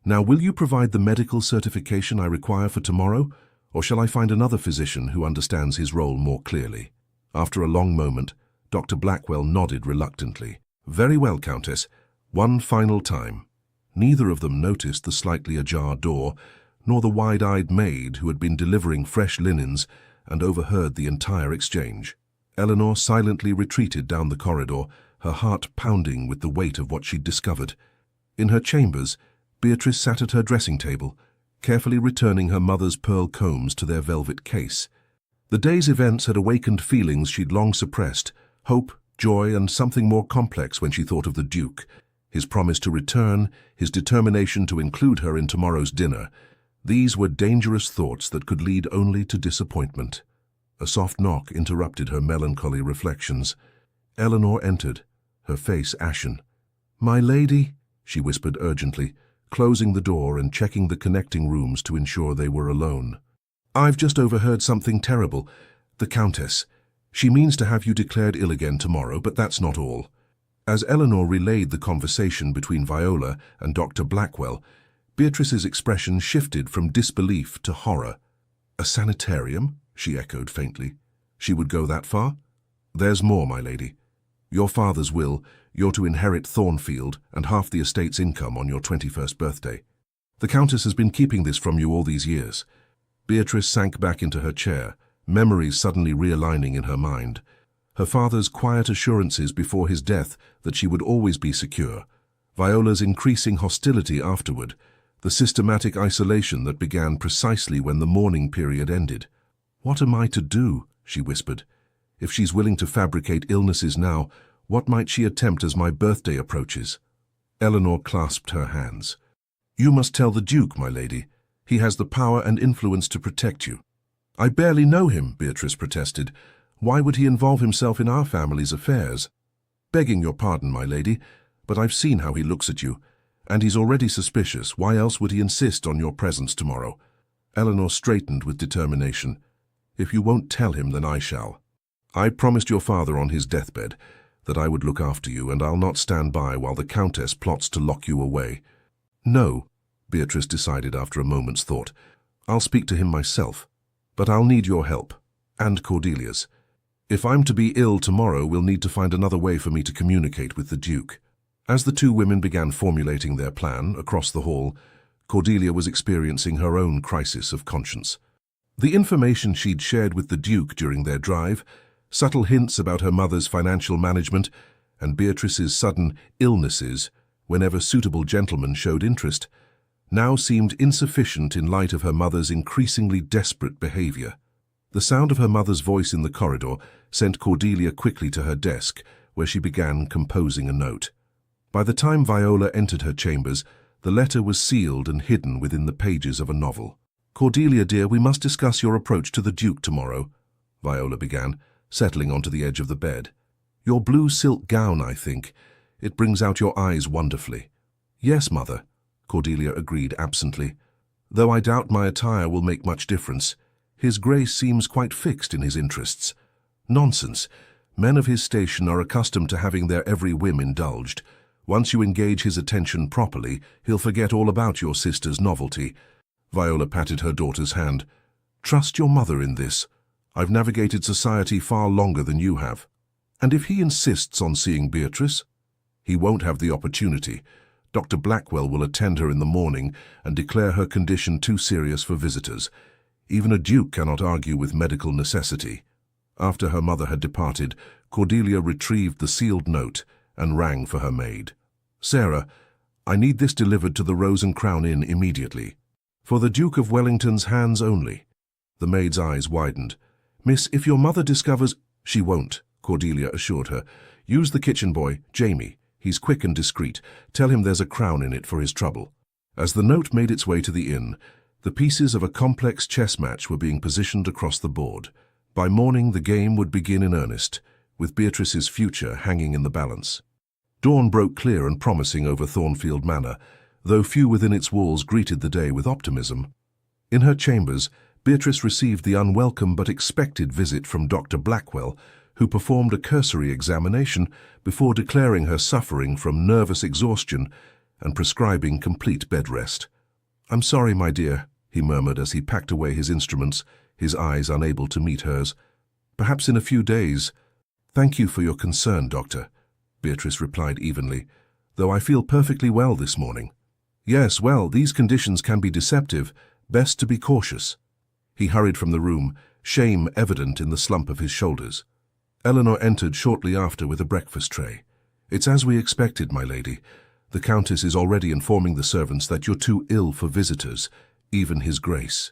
"Now, will you provide the medical certification I require for tomorrow, or shall I find another physician who understands his role more clearly?" After a long moment, Dr. Blackwell nodded reluctantly. "Very well, Countess. One final time." Neither of them noticed the slightly ajar door, nor the wide-eyed maid who had been delivering fresh linens and overheard the entire exchange. Eleanor silently retreated down the corridor, her heart pounding with the weight of what she'd discovered. In her chambers, Beatrice sat at her dressing table, carefully returning her mother's pearl combs to their velvet case. The day's events had awakened feelings she'd long suppressed, hope, joy, and something more complex when she thought of the Duke, his promise to return, his determination to include her in tomorrow's dinner. These were dangerous thoughts that could lead only to disappointment. A soft knock interrupted her melancholy reflections. Eleanor entered, her face ashen. "My lady," she whispered urgently, closing the door and checking the connecting rooms to ensure they were alone. "I've just overheard something terrible. The Countess. She means to have you declared ill again tomorrow, but that's not all." As Eleanor relayed the conversation between Viola and Dr. Blackwell, Beatrice's expression shifted from disbelief to horror. "A sanitarium?" she echoed faintly. "She would go that far?" "There's more, my lady. Your father's will, you're to inherit Thornfield and half the estate's income on your 21st birthday. The Countess has been keeping this from you all these years." Beatrice sank back into her chair, memories suddenly realigning in her mind. Her father's quiet assurances before his death that she would always be secure, Viola's increasing hostility afterward, the systematic isolation that began precisely when the mourning period ended. "What am I to do?" she whispered. "If she's willing to fabricate illnesses now, what might she attempt as my birthday approaches?" Eleanor clasped her hands. "You must tell the Duke, my lady. He has the power and influence to protect you." "I barely know him," Beatrice protested. "Why would he involve himself in our family's affairs?" "Begging your pardon, my lady, but I've seen how he looks at you, and he's already suspicious. Why else would he insist on your presence tomorrow?" Eleanor straightened with determination. "If you won't tell him, then I shall. I promised your father on his deathbed that I would look after you, and I'll not stand by while the Countess plots to lock you away. No, Beatrice decided after a moment's thought. I'll speak to him myself, but I'll need your help, and Cordelia's. If I'm to be ill tomorrow, we'll need to find another way for me to communicate with the Duke. As the two women began formulating their plan across the hall, Cordelia was experiencing her own crisis of conscience. The information she'd shared with the Duke during their drive, subtle hints about her mother's financial management, and Beatrice's sudden illnesses whenever suitable gentlemen showed interest, now seemed insufficient in light of her mother's increasingly desperate behavior. The sound of her mother's voice in the corridor sent Cordelia quickly to her desk, where she began composing a note. By the time Viola entered her chambers, the letter was sealed and hidden within the pages of a novel. "Cordelia, dear, we must discuss your approach to the Duke tomorrow," Viola began, settling onto the edge of the bed. "Your blue silk gown, I think. It brings out your eyes wonderfully." "Yes, Mother," Cordelia agreed absently, "though I doubt my attire will make much difference. His Grace seems quite fixed in his interests." "Nonsense. Men of his station are accustomed to having their every whim indulged. Once you engage his attention properly, he'll forget all about your sister's novelty." Viola patted her daughter's hand. "Trust your mother in this. I've navigated society far longer than you have. And if he insists on seeing Beatrice?" "He won't have the opportunity. Dr. Blackwell will attend her in the morning and declare her condition too serious for visitors. Even a duke cannot argue with medical necessity." After her mother had departed, Cordelia retrieved the sealed note and rang for her maid. "Sarah, I need this delivered to the Rose and Crown Inn immediately. For the Duke of Wellington's hands only." The maid's eyes widened. "Miss, if your mother discovers—" "She won't," Cordelia assured her. "Use the kitchen boy, Jamie. He's quick and discreet. Tell him there's a crown in it for his trouble." As the note made its way to the inn, the pieces of a complex chess match were being positioned across the board. By morning, the game would begin in earnest, with Beatrice's future hanging in the balance. Dawn broke clear and promising over Thornfield Manor, though few within its walls greeted the day with optimism. In her chambers, Beatrice received the unwelcome but expected visit from Dr. Blackwell, who performed a cursory examination before declaring her suffering from nervous exhaustion and prescribing complete bed rest. "I'm sorry, my dear," he murmured as he packed away his instruments, his eyes unable to meet hers. "Perhaps in a few days." "Thank you for your concern, Doctor," Beatrice replied evenly, "though I feel perfectly well this morning." "Yes, well, these conditions can be deceptive. Best to be cautious." He hurried from the room, shame evident in the slump of his shoulders. Eleanor entered shortly after with a breakfast tray. "It's as we expected, my lady. The Countess is already informing the servants that you're too ill for visitors, even His Grace."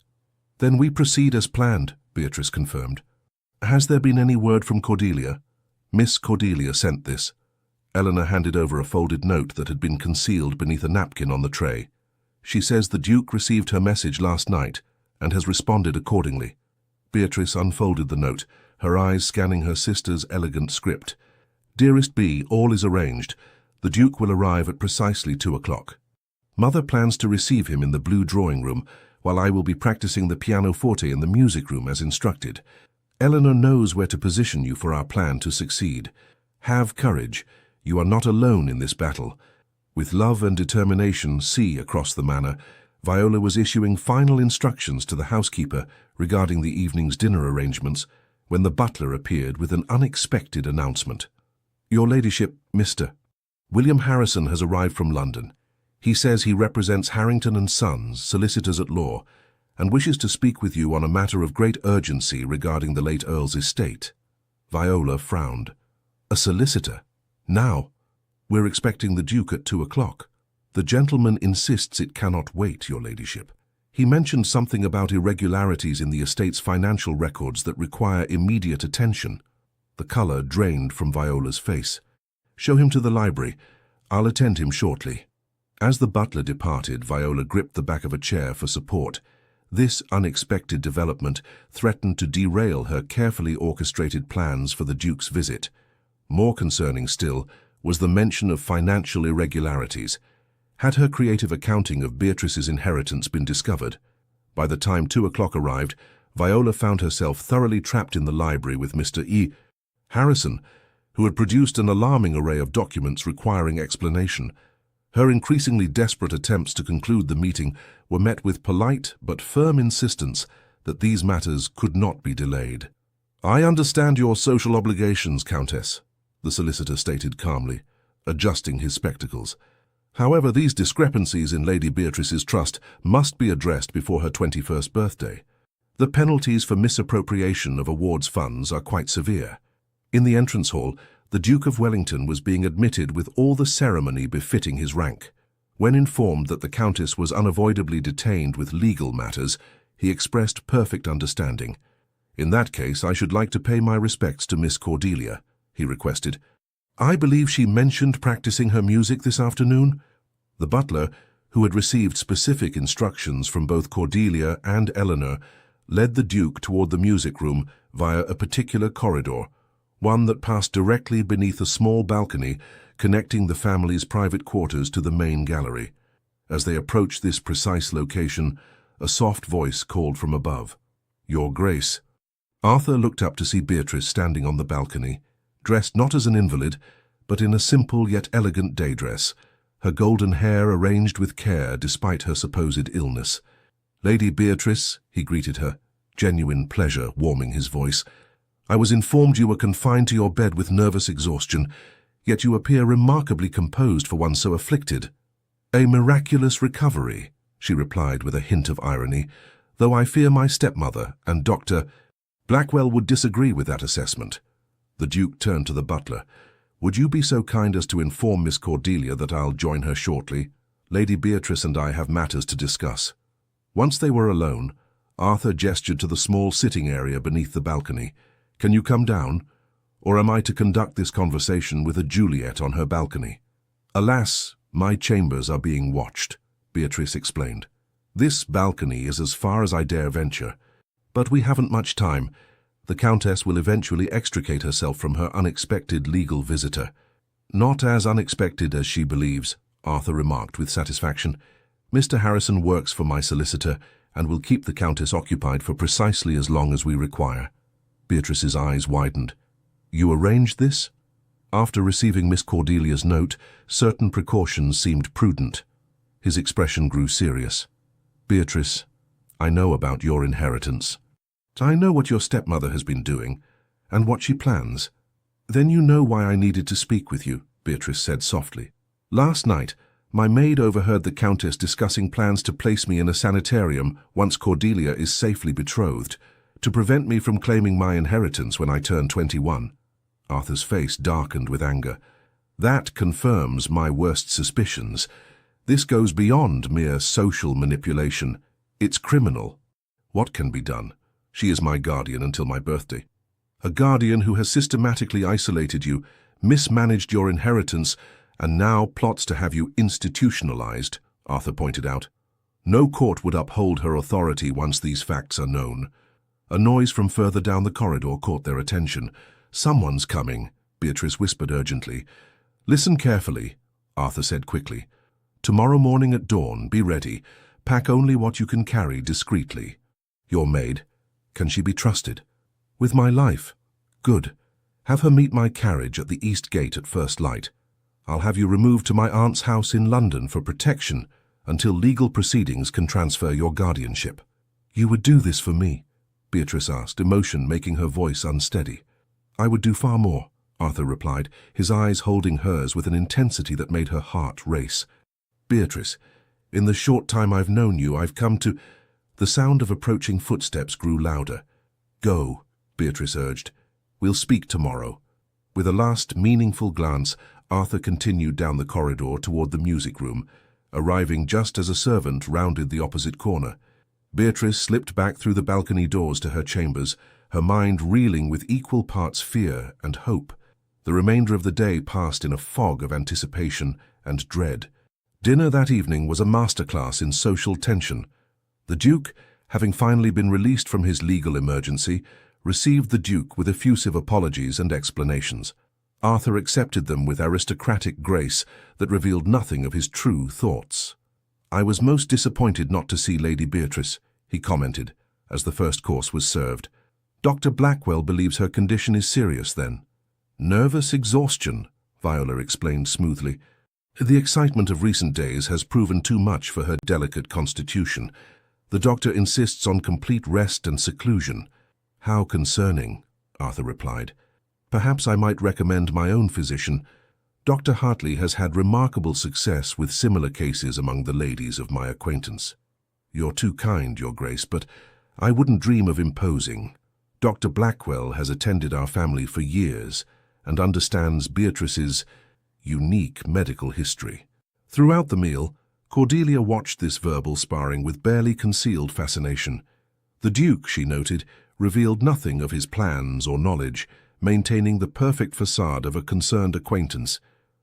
"Then we proceed as planned," Beatrice confirmed. "Has there been any word from Cordelia?" "Miss Cordelia sent this." Eleanor handed over a folded note that had been concealed beneath a napkin on the tray. "She says the Duke received her message last night and has responded accordingly." Beatrice unfolded the note, her eyes scanning her sister's elegant script. "Dearest Bea, all is arranged. The Duke will arrive at precisely 2 o'clock. Mother plans to receive him in the blue drawing room, while I will be practicing the pianoforte in the music room as instructed. Eleanor knows where to position you for our plan to succeed. Have courage. You are not alone in this battle." With love and determination across the manor, Viola was issuing final instructions to the housekeeper regarding the evening's dinner arrangements when the butler appeared with an unexpected announcement. "Your Ladyship, Mr. William Harrison has arrived from London. He says he represents Harrington and Sons, solicitors at law, and wishes to speak with you on a matter of great urgency regarding the late Earl's estate." Viola frowned. "A solicitor? Now? We're expecting the Duke at 2 o'clock. "The gentleman insists it cannot wait, Your Ladyship. He mentioned something about irregularities in the estate's financial records that require immediate attention." The colour drained from Viola's face. "Show him to the library. I'll attend him shortly." As the butler departed, Viola gripped the back of a chair for support. This unexpected development threatened to derail her carefully orchestrated plans for the Duke's visit. More concerning still was the mention of financial irregularities. Had her creative accounting of Beatrice's inheritance been discovered? By the time 2 o'clock arrived, Viola found herself thoroughly trapped in the library with Mr. Harrison. who had produced an alarming array of documents requiring explanation. Her increasingly desperate attempts to conclude the meeting were met with polite but firm insistence that these matters could not be delayed. "I understand your social obligations, Countess," the solicitor stated calmly, adjusting his spectacles. "However, these discrepancies in Lady Beatrice's trust must be addressed before her 21st birthday. The penalties for misappropriation of awards funds are quite severe." In the entrance hall, the Duke of Wellington was being admitted with all the ceremony befitting his rank. When informed that the Countess was unavoidably detained with legal matters, he expressed perfect understanding. "In that case, I should like to pay my respects to Miss Cordelia," he requested. "I believe she mentioned practicing her music this afternoon?" The butler, who had received specific instructions from both Cordelia and Eleanor, led the Duke toward the music room via a particular corridor, one that passed directly beneath a small balcony connecting the family's private quarters to the main gallery. As they approached this precise location, a soft voice called from above, "Your Grace." Arthur looked up to see Beatrice standing on the balcony, dressed not as an invalid, but in a simple yet elegant day dress, her golden hair arranged with care despite her supposed illness. "Lady Beatrice," he greeted her, genuine pleasure warming his voice, "I was informed you were confined to your bed with nervous exhaustion, yet you appear remarkably composed for one so afflicted." "A miraculous recovery," she replied with a hint of irony, "though I fear my stepmother and Dr. Blackwell would disagree with that assessment." The Duke turned to the butler. "Would you be so kind as to inform Miss Cordelia that I'll join her shortly? Lady Beatrice and I have matters to discuss." Once they were alone, Arthur gestured to the small sitting area beneath the balcony. "Can you come down? Or am I to conduct this conversation with a Juliet on her balcony?" "Alas, my chambers are being watched," Beatrice explained. "This balcony is as far as I dare venture. But we haven't much time. The Countess will eventually extricate herself from her unexpected legal visitor." "Not as unexpected as she believes," Arthur remarked with satisfaction. "Mr. Harrison works for my solicitor and will keep the Countess occupied for precisely as long as we require." Beatrice's eyes widened. "You arranged this?" After receiving Miss Cordelia's note, certain precautions seemed prudent. His expression grew serious. "Beatrice, I know about your inheritance. I know what your stepmother has been doing, and what she plans." "Then you know why I needed to speak with you," Beatrice said softly. "Last night, my maid overheard the Countess discussing plans to place me in a sanitarium once Cordelia is safely betrothed, to prevent me from claiming my inheritance when I turn 21. Arthur's face darkened with anger. "That confirms my worst suspicions. This goes beyond mere social manipulation. It's criminal. What can be done? She is my guardian until my birthday." "A guardian who has systematically isolated you, mismanaged your inheritance, and now plots to have you institutionalized," Arthur pointed out. "No court would uphold her authority once these facts are known." A noise from further down the corridor caught their attention. "Someone's coming," Beatrice whispered urgently. "Listen carefully," Arthur said quickly. "Tomorrow morning at dawn, be ready. Pack only what you can carry discreetly. Your maid, can she be trusted?" "With my life." "Good. Have her meet my carriage at the east gate at first light. I'll have you removed to my aunt's house in London for protection until legal proceedings can transfer your guardianship." "You would do this for me?" Beatrice asked, emotion making her voice unsteady. "I would do far more," Arthur replied, his eyes holding hers with an intensity that made her heart race. "Beatrice, in the short time I've known you, I've come to—" The sound of approaching footsteps grew louder. "Go," Beatrice urged. "We'll speak tomorrow." With a last meaningful glance, Arthur continued down the corridor toward the music room, arriving just as a servant rounded the opposite corner. Beatrice slipped back through the balcony doors to her chambers, her mind reeling with equal parts fear and hope. The remainder of the day passed in a fog of anticipation and dread. Dinner that evening was a masterclass in social tension. The Duke, having finally been released from his legal emergency, received the Duke with effusive apologies and explanations. Arthur accepted them with aristocratic grace that revealed nothing of his true thoughts. "I was most disappointed not to see Lady Beatrice," he commented, as the first course was served. "Dr. Blackwell believes her condition is serious, then?" "Nervous exhaustion," Viola explained smoothly. "The excitement of recent days has proven too much for her delicate constitution. The doctor insists on complete rest and seclusion." "How concerning," Arthur replied. "Perhaps I might recommend my own physician. Dr. Hartley has had remarkable success with similar cases among the ladies of my acquaintance." "You're too kind, Your Grace, but I wouldn't dream of imposing. Dr. Blackwell has attended our family for years and understands Beatrice's unique medical history." Throughout the meal, Cordelia watched this verbal sparring with barely concealed fascination. The Duke, she noted, revealed nothing of his plans or knowledge, maintaining the perfect facade of a concerned acquaintance.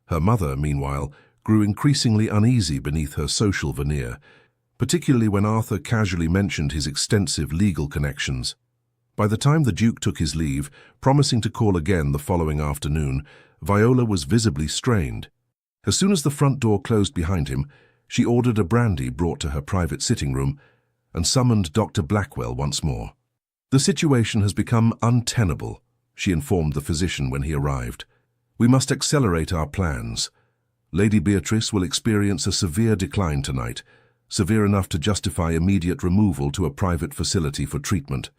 Her mother, meanwhile, grew increasingly uneasy beneath her social veneer, particularly when Arthur casually mentioned his extensive legal connections. By the time the Duke took his leave, promising to call again the following afternoon, Viola was visibly strained. As soon as the front door closed behind him, she ordered a brandy brought to her private sitting room and summoned Dr. Blackwell once more. "The situation has become untenable," she informed the physician when he arrived. "We must accelerate our plans. Lady Beatrice will experience a severe decline tonight, severe enough to justify immediate removal to a private facility for treatment."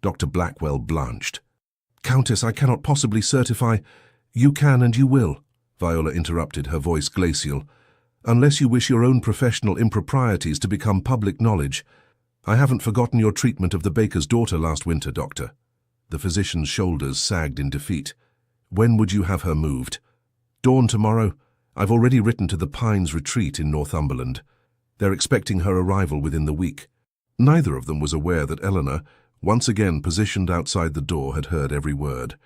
Dr. Blackwell blanched. "Countess, I cannot possibly certify—" "You can and you will," Viola interrupted, her voice glacial. "Unless you wish your own professional improprieties to become public knowledge. I haven't forgotten your treatment of the baker's daughter last winter, Doctor." The physician's shoulders sagged in defeat. "When would you have her moved?" "Dawn tomorrow. I've already written to the Pines Retreat in Northumberland. They're expecting her arrival within the week." Neither of them was aware that Eleanor, once again positioned outside the door, had heard every word.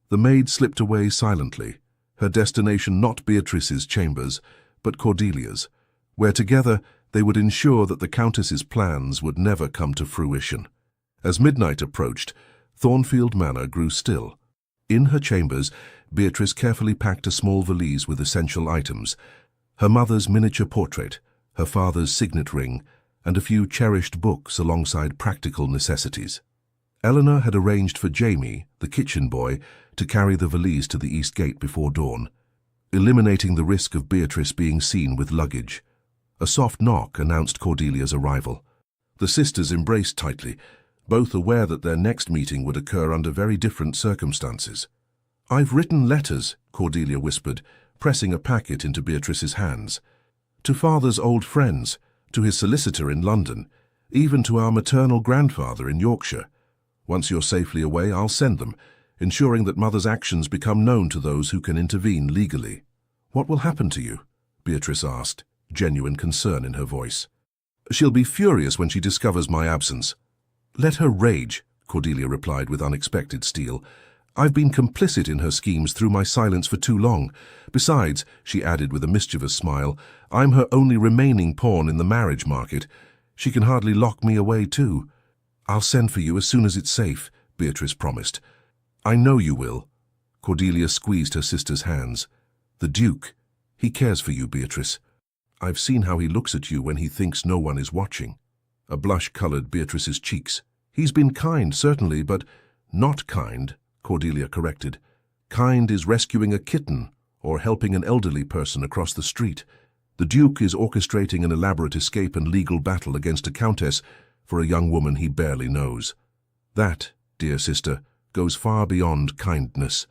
The maid slipped away silently, her destination not Beatrice's chambers, but Cordelia's, where together they would ensure that the Countess's plans would never come to fruition. As midnight approached, Thornfield Manor grew still. In her chambers, Beatrice carefully packed a small valise with essential items: her mother's miniature portrait, her father's signet ring, and a few cherished books alongside practical necessities. Eleanor had arranged for Jamie, the kitchen boy, to carry the valise to the east gate before dawn, eliminating the risk of Beatrice being seen with luggage. A soft knock announced Cordelia's arrival. The sisters embraced tightly, both aware that their next meeting would occur under very different circumstances. "I've written letters," Cordelia whispered, pressing a packet into Beatrice's hands. "To Father's old friends, to his solicitor in London, even to our maternal grandfather in Yorkshire. Once you're safely away, I'll send them, ensuring that Mother's actions become known to those who can intervene legally." "What will happen to you?" Beatrice asked, genuine concern in her voice. "She'll be furious when she discovers my absence." "Let her rage," Cordelia replied with unexpected steel. "I've been complicit in her schemes through my silence for too long. Besides," she added with a mischievous smile, "I'm her only remaining pawn in the marriage market. She can hardly lock me away too." "I'll send for you as soon as it's safe," Beatrice promised. "I know you will." Cordelia squeezed her sister's hands. "The Duke, he cares for you, Beatrice. I've seen how he looks at you when he thinks no one is watching." A blush colored Beatrice's cheeks. "He's been kind, certainly, but—" "Not kind," Cordelia corrected. "Kind is rescuing a kitten or helping an elderly person across the street. The Duke is orchestrating an elaborate escape and legal battle against a countess for a young woman he barely knows. That, dear sister, goes far beyond kindness."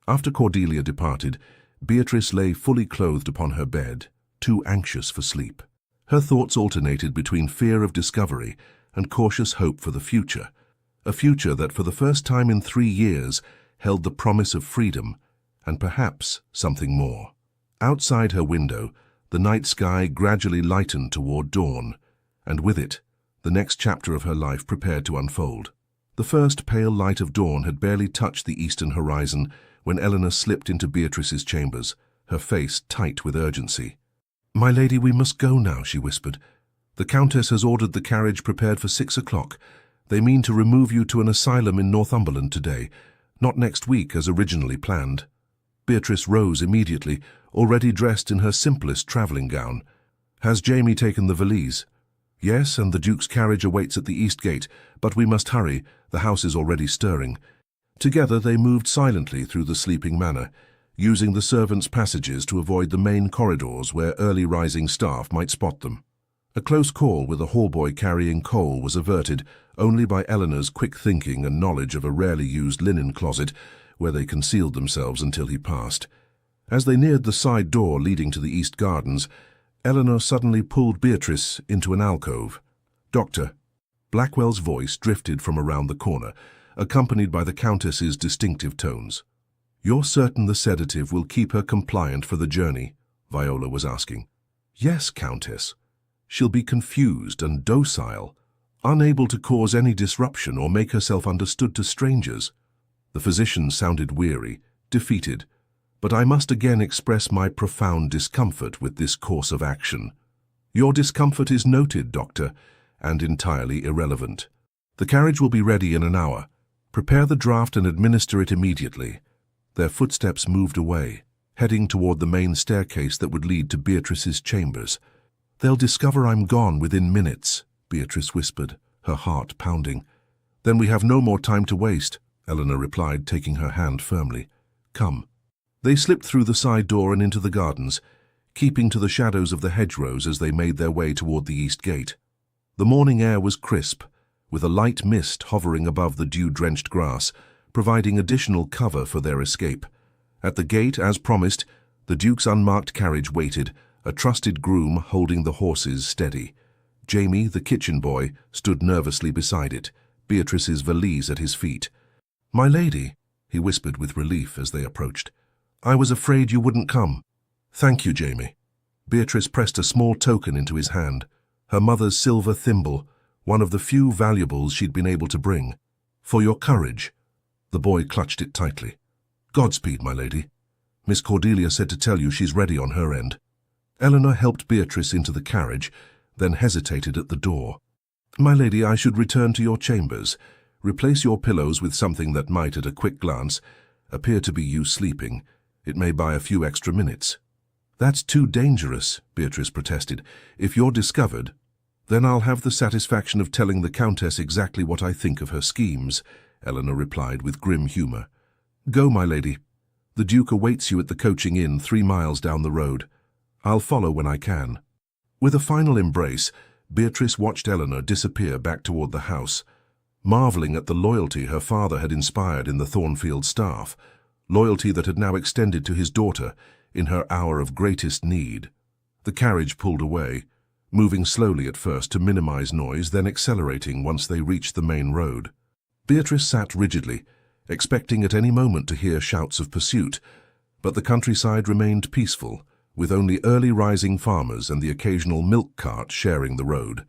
After Cordelia departed, Beatrice lay fully clothed upon her bed, too anxious for sleep. Her thoughts alternated between fear of discovery and cautious hope for the future, a future that for the first time in 3 years held the promise of freedom and perhaps something more. Outside her window, the night sky gradually lightened toward dawn, and with it, the next chapter of her life prepared to unfold. The first pale light of dawn had barely touched the eastern horizon when Eleanor slipped into Beatrice's chambers, her face tight with urgency. "My lady, we must go now," she whispered. "The Countess has ordered the carriage prepared for 6 o'clock. They mean to remove you to an asylum in Northumberland today, not next week as originally planned." Beatrice rose immediately, already dressed in her simplest travelling gown. "Has Jamie taken the valise?" "Yes, and the Duke's carriage awaits at the east gate, but we must hurry. The house is already stirring." Together they moved silently through the sleeping manor, using the servants' passages to avoid the main corridors where early rising staff might spot them. A close call with a hallboy carrying coal was averted only by Eleanor's quick thinking and knowledge of a rarely used linen closet where they concealed themselves until he passed. As they neared the side door leading to the east gardens, Eleanor suddenly pulled Beatrice into an alcove. "Doctor." Blackwell's voice drifted from around the corner, accompanied by the Countess's distinctive tones. "You're certain the sedative will keep her compliant for the journey?" Viola was asking. "Yes, Countess. She'll be confused and docile, unable to cause any disruption or make herself understood to strangers." The physician sounded weary, defeated. "But I must again express my profound discomfort with this course of action." "Your discomfort is noted, Doctor, and entirely irrelevant. The carriage will be ready in an hour. Prepare the draft and administer it immediately." Their footsteps moved away, heading toward the main staircase that would lead to Beatrice's chambers. "They'll discover I'm gone within minutes," Beatrice whispered, her heart pounding. "Then we have no more time to waste," Eleanor replied, taking her hand firmly. "Come." They slipped through the side door and into the gardens, keeping to the shadows of the hedgerows as they made their way toward the east gate. The morning air was crisp, with a light mist hovering above the dew-drenched grass, providing additional cover for their escape. At the gate, as promised, the Duke's unmarked carriage waited, a trusted groom holding the horses steady. Jamie, the kitchen boy, stood nervously beside it, Beatrice's valise at his feet. "My lady," he whispered with relief as they approached. "I was afraid you wouldn't come." "Thank you, Jamie." Beatrice pressed a small token into his hand, her mother's silver thimble, one of the few valuables she'd been able to bring. "For your courage." The boy clutched it tightly. "Godspeed, my lady. Miss Cordelia said to tell you she's ready on her end." Eleanor helped Beatrice into the carriage, then hesitated at the door. "My lady, I should return to your chambers. Replace your pillows with something that might, at a quick glance, appear to be you sleeping. It may buy a few extra minutes." "That's too dangerous," Beatrice protested. "If you're discovered, then I'll have the satisfaction of telling the Countess exactly what I think of her schemes," Eleanor replied with grim humor. "Go, my lady. The Duke awaits you at the coaching inn 3 miles down the road. I'll follow when I can." With a final embrace, Beatrice watched Eleanor disappear back toward the house, marveling at the loyalty her father had inspired in the Thornfield staff, loyalty that had now extended to his daughter in her hour of greatest need. The carriage pulled away, moving slowly at first to minimize noise, then accelerating once they reached the main road. Beatrice sat rigidly, expecting at any moment to hear shouts of pursuit, but the countryside remained peaceful, with only early-rising farmers and the occasional milk cart sharing the road.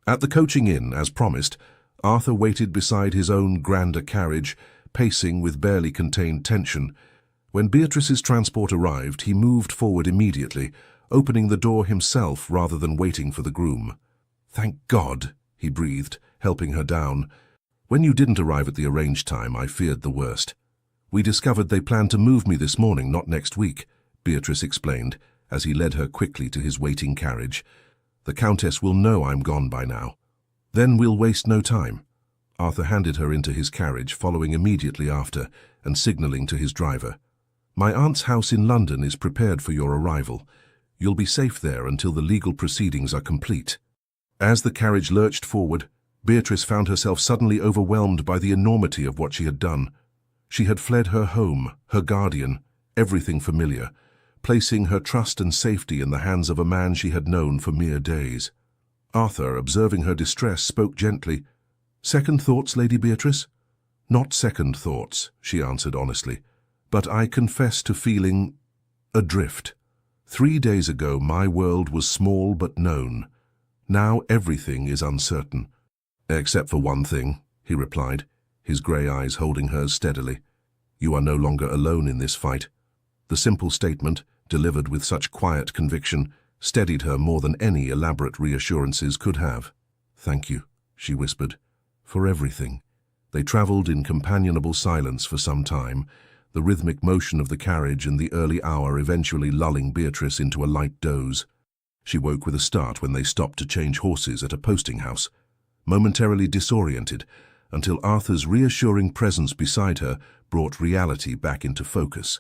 At the coaching inn, as promised, Arthur waited beside his own grander carriage, pacing with barely contained tension. When Beatrice's transport arrived, he moved forward immediately, opening the door himself rather than waiting for the groom. "Thank God," he breathed, helping her down. "When you didn't arrive at the arranged time, I feared the worst. We discovered they planned to move me this morning, not next week," Beatrice explained, as he led her quickly to his waiting carriage. "The Countess will know I'm gone by now. Then we'll waste no time." Arthur handed her into his carriage, following immediately after, and signaling to his driver. "My aunt's house in London is prepared for your arrival. You'll be safe there until the legal proceedings are complete." As the carriage lurched forward, Beatrice found herself suddenly overwhelmed by the enormity of what she had done. She had fled her home, her guardian, everything familiar, placing her trust and safety in the hands of a man she had known for mere days. Arthur, observing her distress, spoke gently. "Second thoughts, Lady Beatrice?" "Not second thoughts," she answered honestly, "but I confess to feeling adrift. 3 days ago my world was small but known. Now everything is uncertain." "Except for one thing," he replied, his grey eyes holding hers steadily. "You are no longer alone in this fight." The simple statement, delivered with such quiet conviction, steadied her more than any elaborate reassurances could have. "Thank you," she whispered, "for everything." They travelled in companionable silence for some time, the rhythmic motion of the carriage and the early hour eventually lulling Beatrice into a light doze. She woke with a start when they stopped to change horses at a posting house. Momentarily disoriented, until Arthur's reassuring presence beside her brought reality back into focus.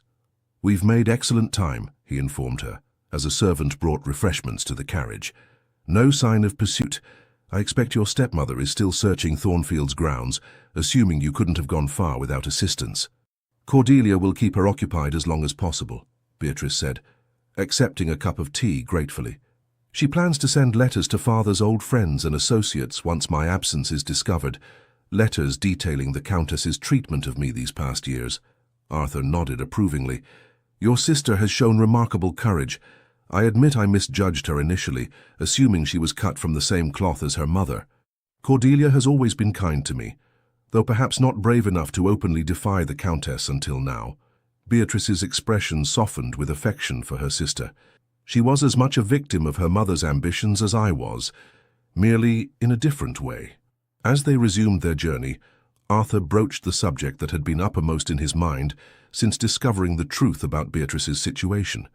"We've made excellent time," he informed her, as a servant brought refreshments to the carriage. "No sign of pursuit. I expect your stepmother is still searching Thornfield's grounds, assuming you couldn't have gone far without assistance." "Cordelia will keep her occupied as long as possible," Beatrice said, accepting a cup of tea gratefully. "She plans to send letters to Father's old friends and associates once my absence is discovered, letters detailing the Countess's treatment of me these past years." Arthur nodded approvingly. "Your sister has shown remarkable courage. I admit I misjudged her initially, assuming she was cut from the same cloth as her mother. Cordelia has always been kind to me, though perhaps not brave enough to openly defy the Countess until now." Beatrice's expression softened with affection for her sister. She was as much a victim of her mother's ambitions as I was, merely in a different way. As they resumed their journey, Arthur broached the subject that had been uppermost in his mind since discovering the truth about Beatrice's situation.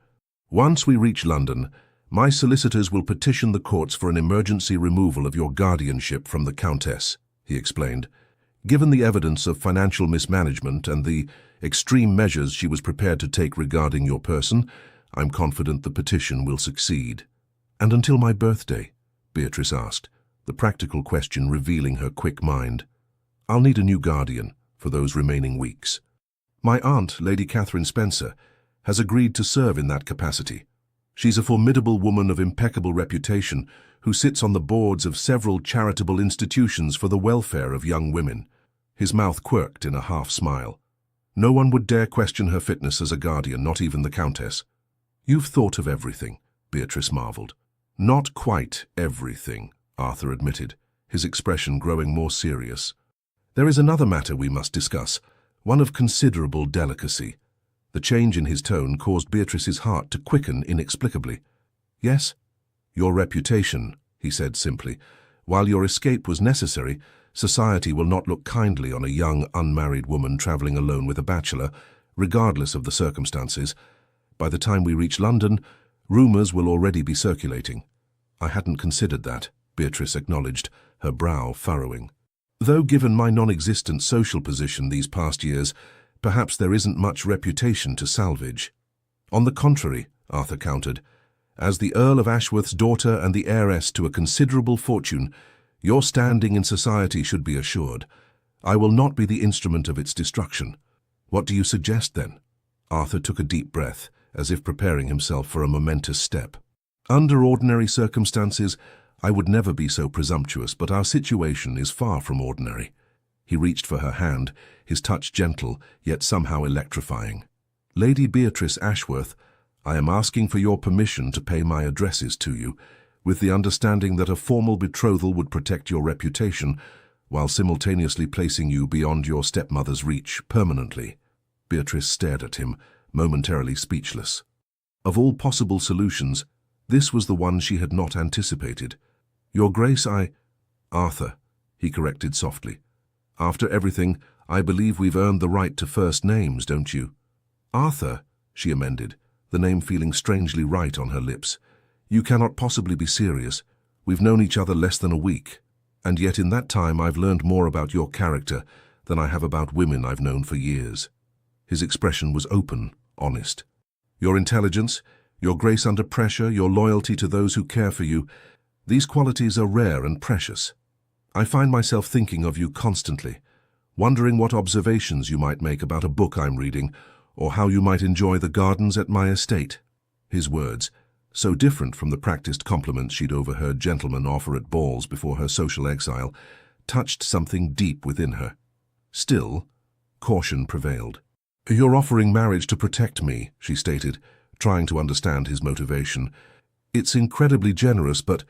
"Once we reach London, my solicitors will petition the courts for an emergency removal of your guardianship from the Countess," he explained. "Given the evidence of financial mismanagement and the extreme measures she was prepared to take regarding your person, I'm confident the petition will succeed." "And until my birthday?" Beatrice asked, the practical question revealing her quick mind. "I'll need a new guardian for those remaining weeks. My aunt, Lady Catherine Spencer, has agreed to serve in that capacity. She's a formidable woman of impeccable reputation who sits on the boards of several charitable institutions for the welfare of young women." His mouth quirked in a half-smile. "No one would dare question her fitness as a guardian, not even the Countess." "You've thought of everything," Beatrice marveled. "Not quite everything," Arthur admitted, his expression growing more serious. "There is another matter we must discuss, one of considerable delicacy." The change in his tone caused Beatrice's heart to quicken inexplicably. "Yes?" "Your reputation," he said simply. "While your escape was necessary, society will not look kindly on a young, unmarried woman traveling alone with a bachelor, regardless of the circumstances. By the time we reach London, rumors will already be circulating." "I hadn't considered that," Beatrice acknowledged, her brow furrowing. "Though given my non-existent social position these past years, perhaps there isn't much reputation to salvage." "On the contrary," Arthur countered, "as the Earl of Ashworth's daughter and the heiress to a considerable fortune, your standing in society should be assured. I will not be the instrument of its destruction." "What do you suggest, then?" Arthur took a deep breath, as if preparing himself for a momentous step. "Under ordinary circumstances, I would never be so presumptuous, but our situation is far from ordinary." He reached for her hand, his touch gentle, yet somehow electrifying. "Lady Beatrice Ashworth, I am asking for your permission to pay my addresses to you, with the understanding that a formal betrothal would protect your reputation, while simultaneously placing you beyond your stepmother's reach permanently." Beatrice stared at him, momentarily speechless. Of all possible solutions, this was the one she had not anticipated. "Your Grace, Arthur," he corrected softly. "After everything, I believe we've earned the right to first names, don't you?" "Arthur," she amended, the name feeling strangely right on her lips. "You cannot possibly be serious. We've known each other less than a week, and yet in that time I've learned more about your character than I have about women I've known for years." His expression was open, honest. "Your intelligence, your grace under pressure, your loyalty to those who care for you, these qualities are rare and precious. I find myself thinking of you constantly, wondering what observations you might make about a book I'm reading, or how you might enjoy the gardens at my estate." His words, so different from the practiced compliments she'd overheard gentlemen offer at balls before her social exile, touched something deep within her. Still, caution prevailed. "You're offering marriage to protect me," she stated, trying to understand his motivation. "It's incredibly generous, but—"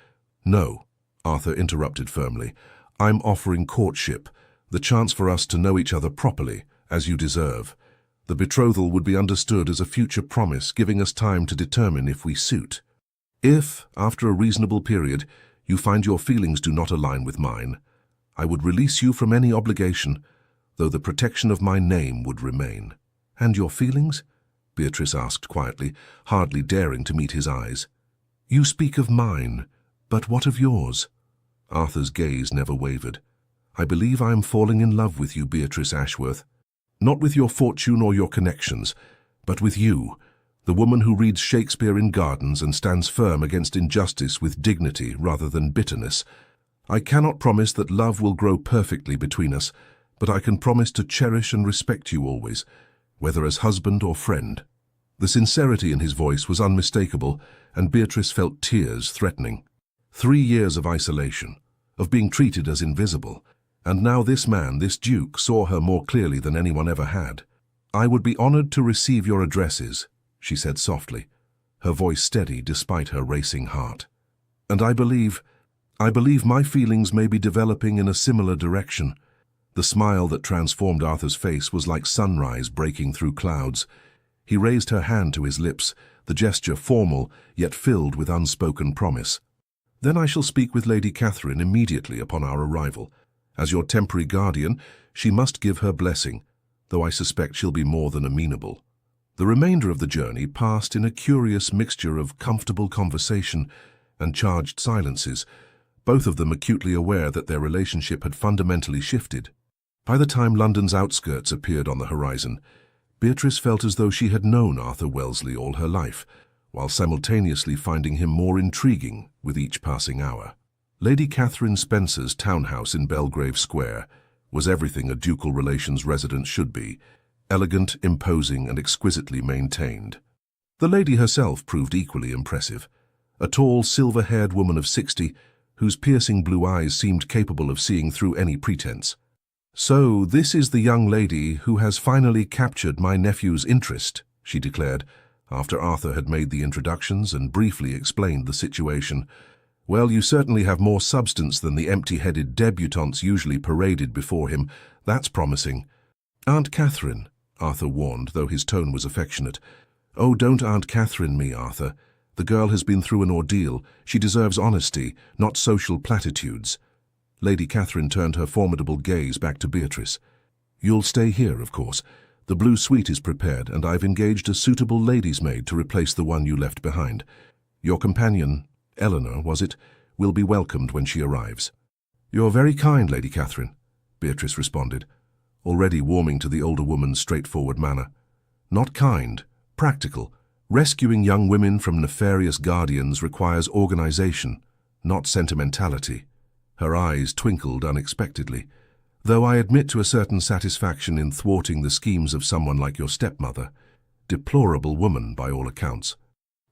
"No," Arthur interrupted firmly. "I'm offering courtship, the chance for us to know each other properly, as you deserve. The betrothal would be understood as a future promise, giving us time to determine if we suit. If, after a reasonable period, you find your feelings do not align with mine, I would release you from any obligation, though the protection of my name would remain." "And your feelings?" Beatrice asked quietly, hardly daring to meet his eyes. "You speak of mine, but what of yours?" Arthur's gaze never wavered. I believe I am falling in love with you, Beatrice Ashworth. Not with your fortune or your connections, but with you, the woman who reads Shakespeare in gardens and stands firm against injustice with dignity rather than bitterness. I cannot promise that love will grow perfectly between us, but I can promise to cherish and respect you always, whether as husband or friend." The sincerity in his voice was unmistakable, and Beatrice felt tears threatening. 3 years of isolation, of being treated as invisible, and now this man, this duke, saw her more clearly than anyone ever had. "I would be honored to receive your addresses," she said softly, her voice steady despite her racing heart. "And I believe my feelings may be developing in a similar direction." The smile that transformed Arthur's face was like sunrise breaking through clouds. He raised her hand to his lips, the gesture formal, yet filled with unspoken promise. "Then I shall speak with Lady Catherine immediately upon our arrival. As your temporary guardian, she must give her blessing, though I suspect she'll be more than amenable." The remainder of the journey passed in a curious mixture of comfortable conversation and charged silences, both of them acutely aware that their relationship had fundamentally shifted. By the time London's outskirts appeared on the horizon, Beatrice felt as though she had known Arthur Wellesley all her life, while simultaneously finding him more intriguing with each passing hour. Lady Catherine Spencer's townhouse in Belgrave Square was everything a ducal relations residence should be: elegant, imposing, and exquisitely maintained. The lady herself proved equally impressive, a tall, silver-haired woman of 60, whose piercing blue eyes seemed capable of seeing through any pretense. "So this is the young lady who has finally captured my nephew's interest," she declared, after Arthur had made the introductions and briefly explained the situation. "Well, you certainly have more substance than the empty-headed debutantes usually paraded before him. That's promising." "Aunt Catherine," Arthur warned, though his tone was affectionate. "Oh, don't Aunt Catherine me, Arthur. The girl has been through an ordeal. She deserves honesty, not social platitudes." Lady Catherine turned her formidable gaze back to Beatrice. "You'll stay here, of course. The blue suite is prepared, and I've engaged a suitable lady's maid to replace the one you left behind. Your companion, Eleanor, was it, will be welcomed when she arrives." "You're very kind, Lady Catherine," Beatrice responded, already warming to the older woman's straightforward manner. "Not kind, practical. Rescuing young women from nefarious guardians requires organization, not sentimentality." Her eyes twinkled unexpectedly, "though I admit to a certain satisfaction in thwarting the schemes of someone like your stepmother. Deplorable woman, by all accounts."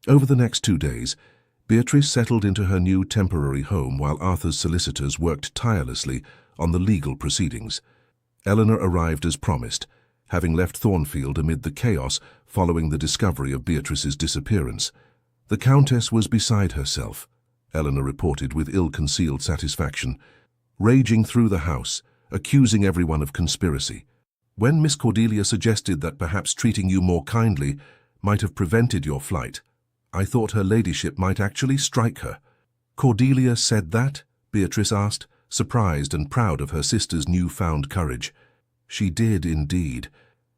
Over the next 2 days, Beatrice settled into her new temporary home while Arthur's solicitors worked tirelessly on the legal proceedings. Eleanor arrived as promised, having left Thornfield amid the chaos following the discovery of Beatrice's disappearance. The Countess was beside herself, Eleanor reported with ill-concealed satisfaction, raging through the house, accusing everyone of conspiracy. "When Miss Cordelia suggested that perhaps treating you more kindly might have prevented your flight, I thought her ladyship might actually strike her." "Cordelia said that?" Beatrice asked, surprised and proud of her sister's newfound courage. "She did indeed,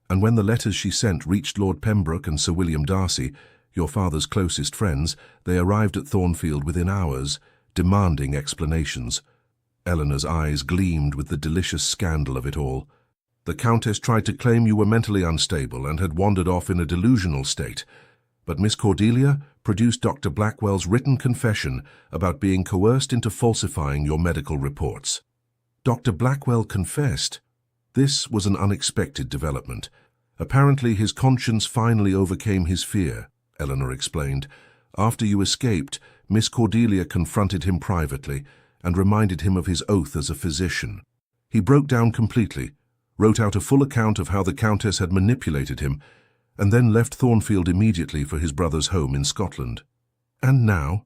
and when the letters she sent reached Lord Pembroke and Sir William Darcy, your father's closest friends, they arrived at Thornfield within hours, demanding explanations." Eleanor's eyes gleamed with the delicious scandal of it all. "The Countess tried to claim you were mentally unstable and had wandered off in a delusional state, but Miss Cordelia produced Dr. Blackwell's written confession about being coerced into falsifying your medical reports." "Dr. Blackwell confessed?" This was an unexpected development. "Apparently his conscience finally overcame his fear," Eleanor explained. "After you escaped, Miss Cordelia confronted him privately and reminded him of his oath as a physician. He broke down completely, wrote out a full account of how the Countess had manipulated him, and then left Thornfield immediately for his brother's home in Scotland." "And now?"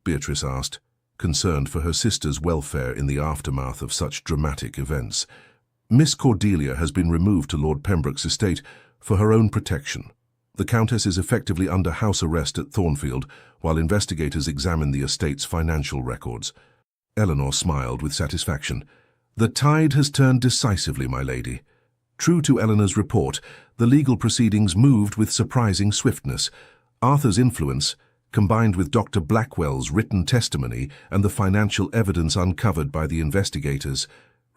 Beatrice asked, concerned for her sister's welfare in the aftermath of such dramatic events. "Miss Cordelia has been removed to Lord Pembroke's estate for her own protection. The Countess is effectively under house arrest at Thornfield while investigators examine the estate's financial records." Eleanor smiled with satisfaction. "The tide has turned decisively, my lady." True to Eleanor's report, the legal proceedings moved with surprising swiftness. Arthur's influence, combined with Dr. Blackwell's written testimony and the financial evidence uncovered by the investigators,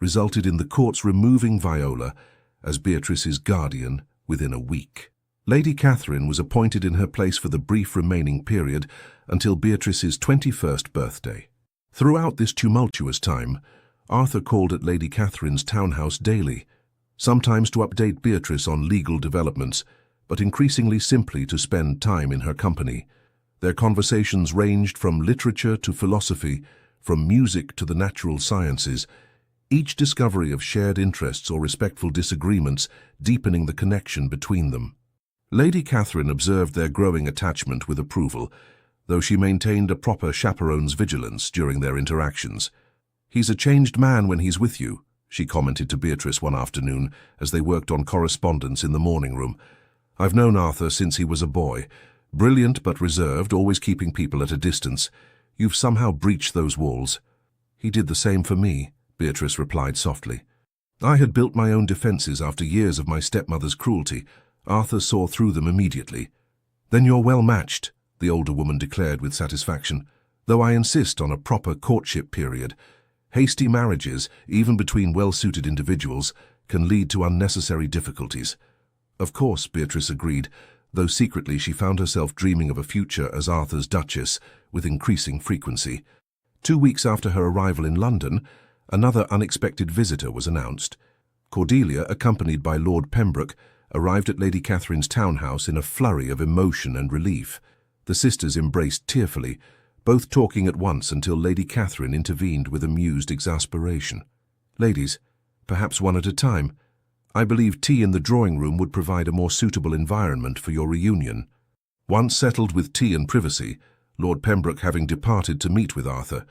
resulted in the courts removing Viola as Beatrice's guardian within a week. Lady Catherine was appointed in her place for the brief remaining period until Beatrice's 21st birthday. Throughout this tumultuous time, Arthur called at Lady Catherine's townhouse daily, sometimes to update Beatrice on legal developments, but increasingly simply to spend time in her company. Their conversations ranged from literature to philosophy, from music to the natural sciences, each discovery of shared interests or respectful disagreements deepening the connection between them. Lady Catherine observed their growing attachment with approval, though she maintained a proper chaperone's vigilance during their interactions. "He's a changed man when he's with you," she commented to Beatrice one afternoon as they worked on correspondence in the morning room. "I've known Arthur since he was a boy. Brilliant but reserved, always keeping people at a distance. You've somehow breached those walls." "He did the same for me," Beatrice replied softly. "I had built my own defenses after years of my stepmother's cruelty. Arthur saw through them immediately." "Then you're well matched," the older woman declared with satisfaction, "though I insist on a proper courtship period. Hasty marriages, even between well-suited individuals, can lead to unnecessary difficulties." "Of course," Beatrice agreed, though secretly she found herself dreaming of a future as Arthur's Duchess with increasing frequency. 2 weeks after her arrival in London, another unexpected visitor was announced. Cordelia, accompanied by Lord Pembroke, arrived at Lady Catherine's townhouse in a flurry of emotion and relief. The sisters embraced tearfully, both talking at once until Lady Catherine intervened with amused exasperation. "Ladies, perhaps one at a time. I believe tea in the drawing-room would provide a more suitable environment for your reunion." Once settled with tea and privacy, Lord Pembroke having departed to meet with Arthur,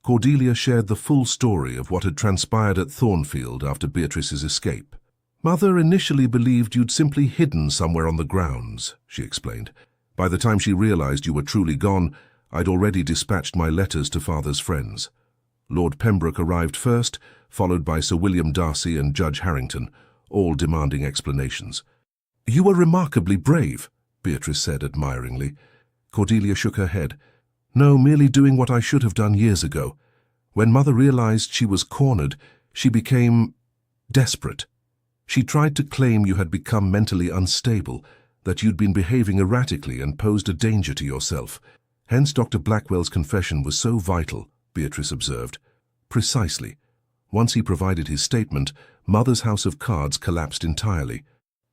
Cordelia shared the full story of what had transpired at Thornfield after Beatrice's escape. "Mother initially believed you'd simply hidden somewhere on the grounds," she explained. "By the time she realized you were truly gone, I'd already dispatched my letters to Father's friends." Lord Pembroke arrived first, followed by Sir William Darcy and Judge Harrington, all demanding explanations. "You were remarkably brave," Beatrice said admiringly. Cordelia shook her head. "No, merely doing what I should have done years ago. When Mother realized she was cornered, she became desperate. She tried to claim you had become mentally unstable, that you'd been behaving erratically and posed a danger to yourself. Hence Dr. Blackwell's confession was so vital," Beatrice observed. "Precisely. Once he provided his statement, Mother's house of cards collapsed entirely.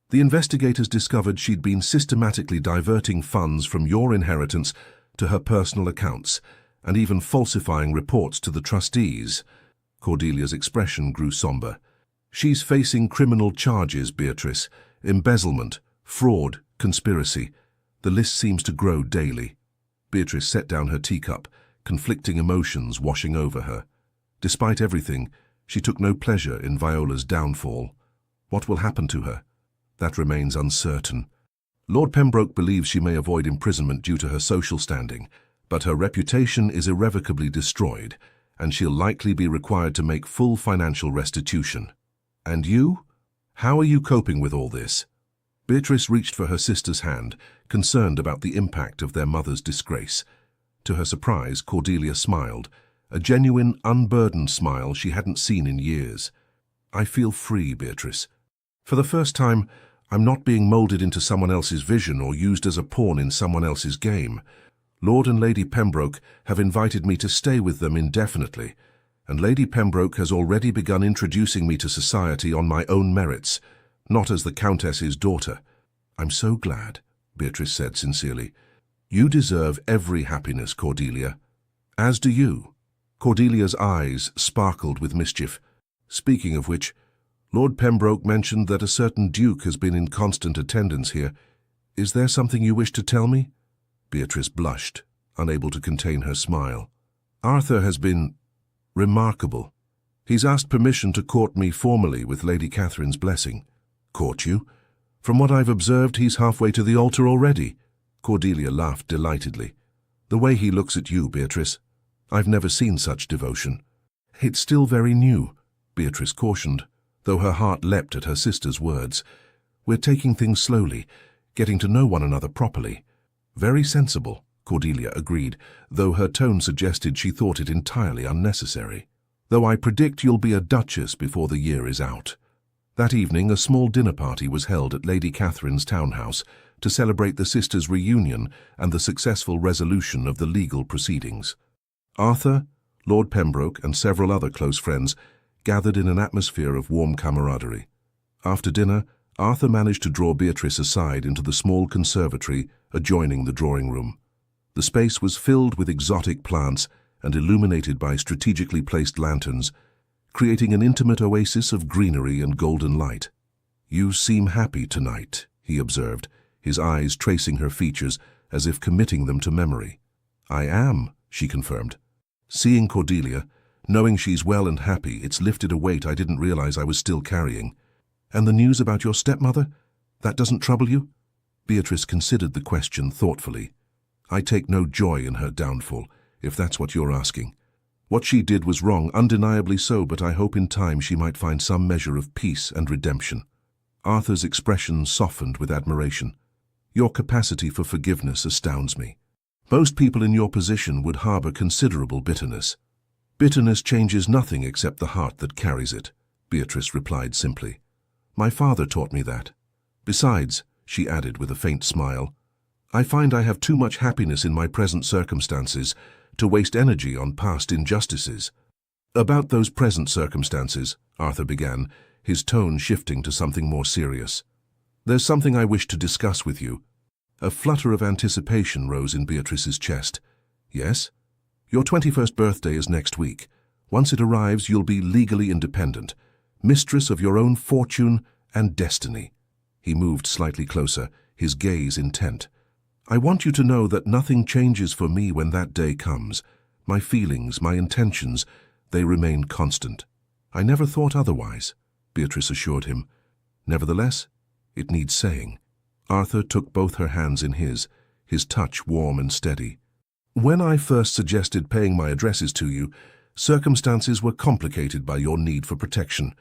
The investigators discovered she'd been systematically diverting funds from your inheritance to her personal accounts, and even falsifying reports to the trustees." Cordelia's expression grew somber. "She's facing criminal charges, Beatrice. Embezzlement, fraud, conspiracy. The list seems to grow daily." Beatrice set down her teacup, conflicting emotions washing over her. Despite everything, she took no pleasure in Viola's downfall. What will happen to her? That remains uncertain. Lord Pembroke believes she may avoid imprisonment due to her social standing, but her reputation is irrevocably destroyed, and she'll likely be required to make full financial restitution. "And you? How are you coping with all this?" Beatrice reached for her sister's hand, concerned about the impact of their mother's disgrace. To her surprise, Cordelia smiled, a genuine, unburdened smile she hadn't seen in years. "I feel free, Beatrice. For the first time, I'm not being molded into someone else's vision or used as a pawn in someone else's game. Lord and Lady Pembroke have invited me to stay with them indefinitely, and Lady Pembroke has already begun introducing me to society on my own merits, not as the Countess's daughter." "I'm so glad," Beatrice said sincerely. "You deserve every happiness, Cordelia. As do you." Cordelia's eyes sparkled with mischief. "Speaking of which, Lord Pembroke mentioned that a certain duke has been in constant attendance here. Is there something you wish to tell me?" Beatrice blushed, unable to contain her smile. "Arthur has been remarkable. He's asked permission to court me formally with Lady Catherine's blessing." "Court you? From what I've observed, he's halfway to the altar already." Cordelia laughed delightedly. "The way he looks at you, Beatrice. I've never seen such devotion." "It's still very new," Beatrice cautioned, though her heart leapt at her sister's words. "We're taking things slowly, getting to know one another properly." "Very sensible," Cordelia agreed, though her tone suggested she thought it entirely unnecessary. though I predict you'll be a duchess before the year is out." That evening, a small dinner party was held at Lady Catherine's townhouse to celebrate the sisters' reunion and the successful resolution of the legal proceedings. Arthur, Lord Pembroke, and several other close friends gathered in an atmosphere of warm camaraderie. After dinner, Arthur managed to draw Beatrice aside into the small conservatory adjoining the drawing room. The space was filled with exotic plants and illuminated by strategically placed lanterns, creating an intimate oasis of greenery and golden light. "You seem happy tonight," he observed, his eyes tracing her features as if committing them to memory. "I am," she confirmed. Seeing Cordelia, knowing she's well and happy, it's lifted a weight I didn't realize I was still carrying. "And the news about your stepmother? That doesn't trouble you?" Beatrice considered the question thoughtfully. "I take no joy in her downfall, if that's what you're asking. What she did was wrong, undeniably so, but I hope in time she might find some measure of peace and redemption." Arthur's expression softened with admiration. "Your capacity for forgiveness astounds me. Most people in your position would harbor considerable bitterness." "Bitterness changes nothing except the heart that carries it," Beatrice replied simply. "My father taught me that. Besides," she added with a faint smile, "I find I have too much happiness in my present circumstances to waste energy on past injustices." "About those present circumstances," Arthur began, his tone shifting to something more serious. "There's something I wish to discuss with you." A flutter of anticipation rose in Beatrice's chest. "Yes?" "Your 21st birthday is next week. Once it arrives, you'll be legally independent, mistress of your own fortune and destiny." He moved slightly closer, his gaze intent. "I want you to know that nothing changes for me when that day comes. My feelings, my intentions, they remain constant." "I never thought otherwise," Beatrice assured him. "Nevertheless, it needs saying." Arthur took both her hands in his touch warm and steady. "When I first suggested paying my addresses to you, circumstances were complicated by your need for protection.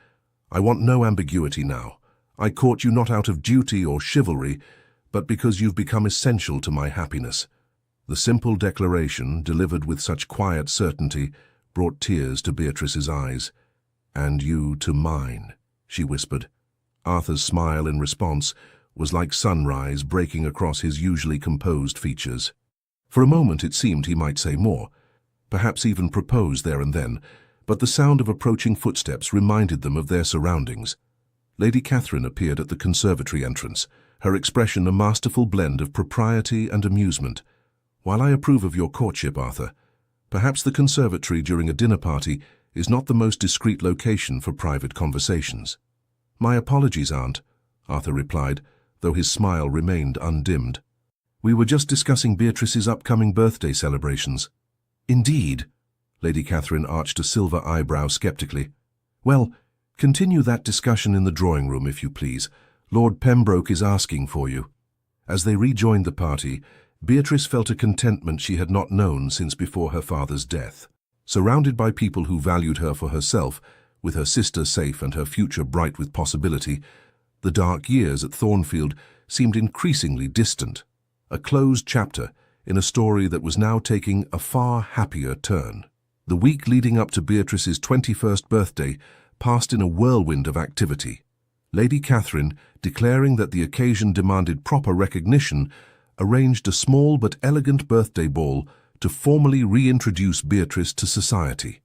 I want no ambiguity now. I court you not out of duty or chivalry, but because you've become essential to my happiness." The simple declaration, delivered with such quiet certainty, brought tears to Beatrice's eyes. "And you to mine," she whispered. Arthur's smile in response was like sunrise breaking across his usually composed features. For a moment it seemed he might say more, perhaps even propose there and then, but the sound of approaching footsteps reminded them of their surroundings. Lady Catherine appeared at the conservatory entrance, her expression a masterful blend of propriety and amusement. "While I approve of your courtship, Arthur, perhaps the conservatory during a dinner party is not the most discreet location for private conversations." "My apologies, Aunt," Arthur replied, though his smile remained undimmed. "We were just discussing Beatrice's upcoming birthday celebrations." "Indeed?" Lady Catherine arched a silver eyebrow skeptically. "Well, continue that discussion in the drawing room, if you please. Lord Pembroke is asking for you." As they rejoined the party, Beatrice felt a contentment she had not known since before her father's death. Surrounded by people who valued her for herself, with her sister safe and her future bright with possibility, the dark years at Thornfield seemed increasingly distant, a closed chapter in a story that was now taking a far happier turn. The week leading up to Beatrice's 21st birthday passed in a whirlwind of activity. Lady Catherine, declaring that the occasion demanded proper recognition, arranged a small but elegant birthday ball to formally reintroduce Beatrice to society.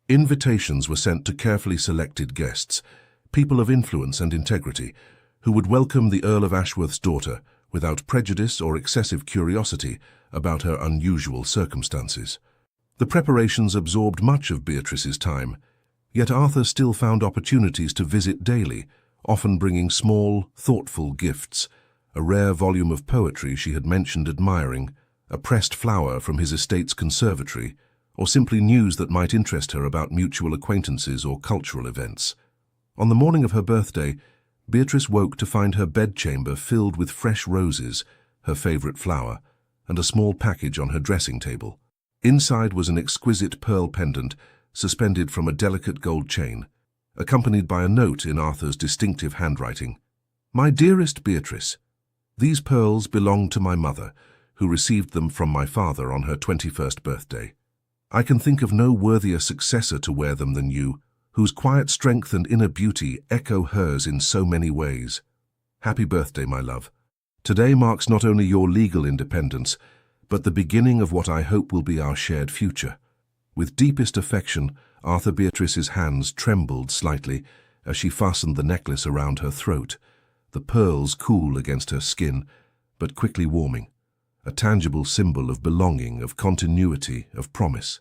Invitations were sent to carefully selected guests, people of influence and integrity, who would welcome the Earl of Ashworth's daughter without prejudice or excessive curiosity about her unusual circumstances. The preparations absorbed much of Beatrice's time, yet Arthur still found opportunities to visit daily, often bringing small, thoughtful gifts, a rare volume of poetry she had mentioned admiring, a pressed flower from his estate's conservatory, or simply news that might interest her about mutual acquaintances or cultural events. On the morning of her birthday, Beatrice woke to find her bedchamber filled with fresh roses, her favorite flower, and a small package on her dressing table. Inside was an exquisite pearl pendant suspended from a delicate gold chain, accompanied by a note in Arthur's distinctive handwriting. "My dearest Beatrice, these pearls belong to my mother, who received them from my father on her 21st birthday. I can think of no worthier successor to wear them than you, whose quiet strength and inner beauty echo hers in so many ways. Happy birthday, my love. Today marks not only your legal independence, but the beginning of what I hope will be our shared future. With deepest affection, Arthur. Beatrice's hands trembled slightly as she fastened the necklace around her throat, the pearls cool against her skin, but quickly warming, a tangible symbol of belonging, of continuity, of promise.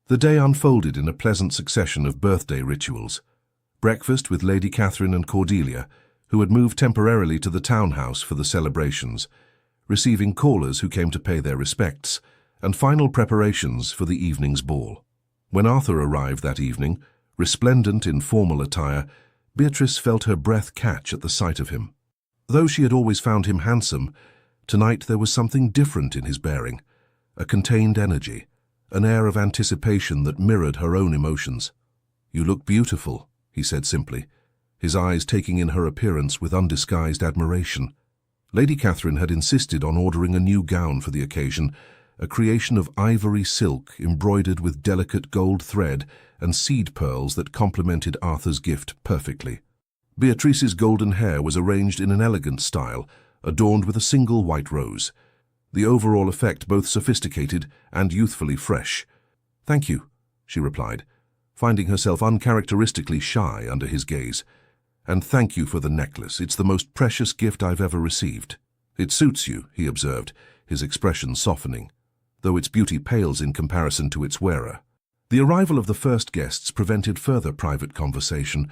The day unfolded in a pleasant succession of birthday rituals. Breakfast with Lady Catherine and Cordelia, who had moved temporarily to the townhouse for the celebrations, receiving callers who came to pay their respects, and final preparations for the evening's ball. When Arthur arrived that evening, resplendent in formal attire, Beatrice felt her breath catch at the sight of him. Though she had always found him handsome, tonight there was something different in his bearing, a contained energy, an air of anticipation that mirrored her own emotions. "You look beautiful," he said simply, his eyes taking in her appearance with undisguised admiration. Lady Catherine had insisted on ordering a new gown for the occasion, a creation of ivory silk embroidered with delicate gold thread and seed pearls that complemented Arthur's gift perfectly. Beatrice's golden hair was arranged in an elegant style, adorned with a single white rose, the overall effect both sophisticated and youthfully fresh. "Thank you," she replied, finding herself uncharacteristically shy under his gaze. "And thank you for the necklace. It's the most precious gift I've ever received." "It suits you," he observed, his expression softening, though its beauty pales in comparison to its wearer. The arrival of the first guests prevented further private conversation,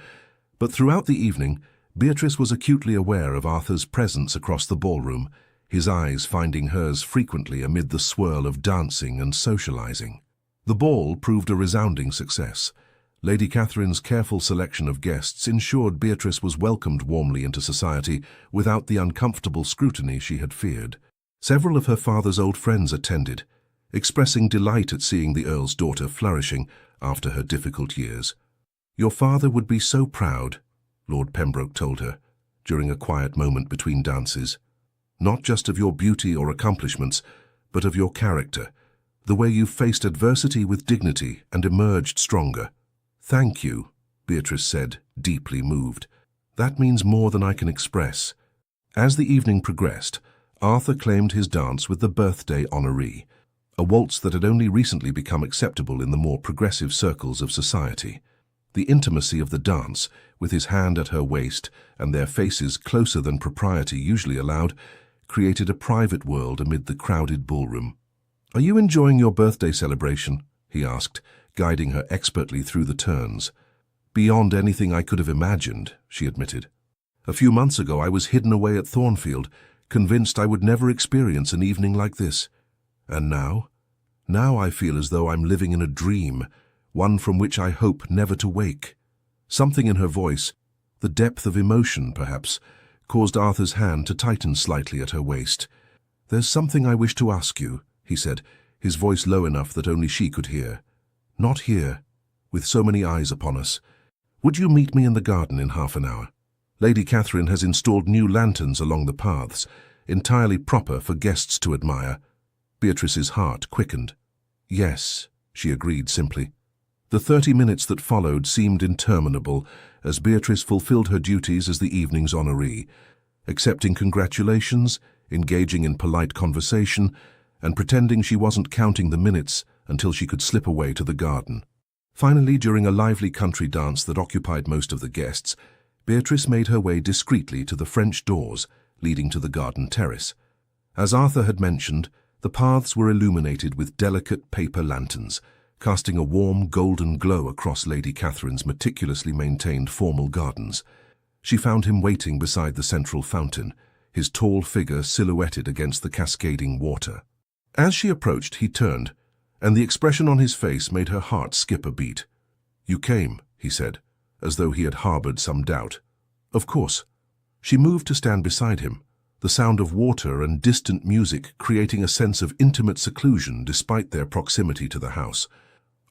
but throughout the evening, Beatrice was acutely aware of Arthur's presence across the ballroom, his eyes finding hers frequently amid the swirl of dancing and socializing. The ball proved a resounding success. Lady Catherine's careful selection of guests ensured Beatrice was welcomed warmly into society without the uncomfortable scrutiny she had feared. Several of her father's old friends attended, expressing delight at seeing the Earl's daughter flourishing after her difficult years. "Your father would be so proud," Lord Pembroke told her, during a quiet moment between dances. "Not just of your beauty or accomplishments, but of your character, the way you faced adversity with dignity and emerged stronger." "Thank you," Beatrice said, deeply moved. "That means more than I can express." As the evening progressed, Arthur claimed his dance with the birthday honoree, a waltz that had only recently become acceptable in the more progressive circles of society. The intimacy of the dance, with his hand at her waist and their faces closer than propriety usually allowed, created a private world amid the crowded ballroom. "Are you enjoying your birthday celebration?" he asked, guiding her expertly through the turns. "Beyond anything I could have imagined," she admitted. "A few months ago I was hidden away at Thornfield, convinced I would never experience an evening like this. And now I feel as though I'm living in a dream, one from which I hope never to wake." Something in her voice, the depth of emotion perhaps, caused Arthur's hand to tighten slightly at her waist. "There's something I wish to ask you," he said, his voice low enough that only she could hear. "Not here, with so many eyes upon us. Would you meet me in the garden in half an hour? Lady Catherine has installed new lanterns along the paths, entirely proper for guests to admire." Beatrice's heart quickened. "Yes," she agreed simply. The 30 minutes that followed seemed interminable as Beatrice fulfilled her duties as the evening's honoree, accepting congratulations, engaging in polite conversation, and pretending she wasn't counting the minutes until she could slip away to the garden. Finally, during a lively country dance that occupied most of the guests, Beatrice made her way discreetly to the French doors leading to the garden terrace. As Arthur had mentioned, the paths were illuminated with delicate paper lanterns, casting a warm golden glow across Lady Catherine's meticulously maintained formal gardens. She found him waiting beside the central fountain, his tall figure silhouetted against the cascading water. As she approached, he turned, and the expression on his face made her heart skip a beat. "You came," he said, as though he had harbored some doubt. "Of course." She moved to stand beside him, the sound of water and distant music creating a sense of intimate seclusion despite their proximity to the house.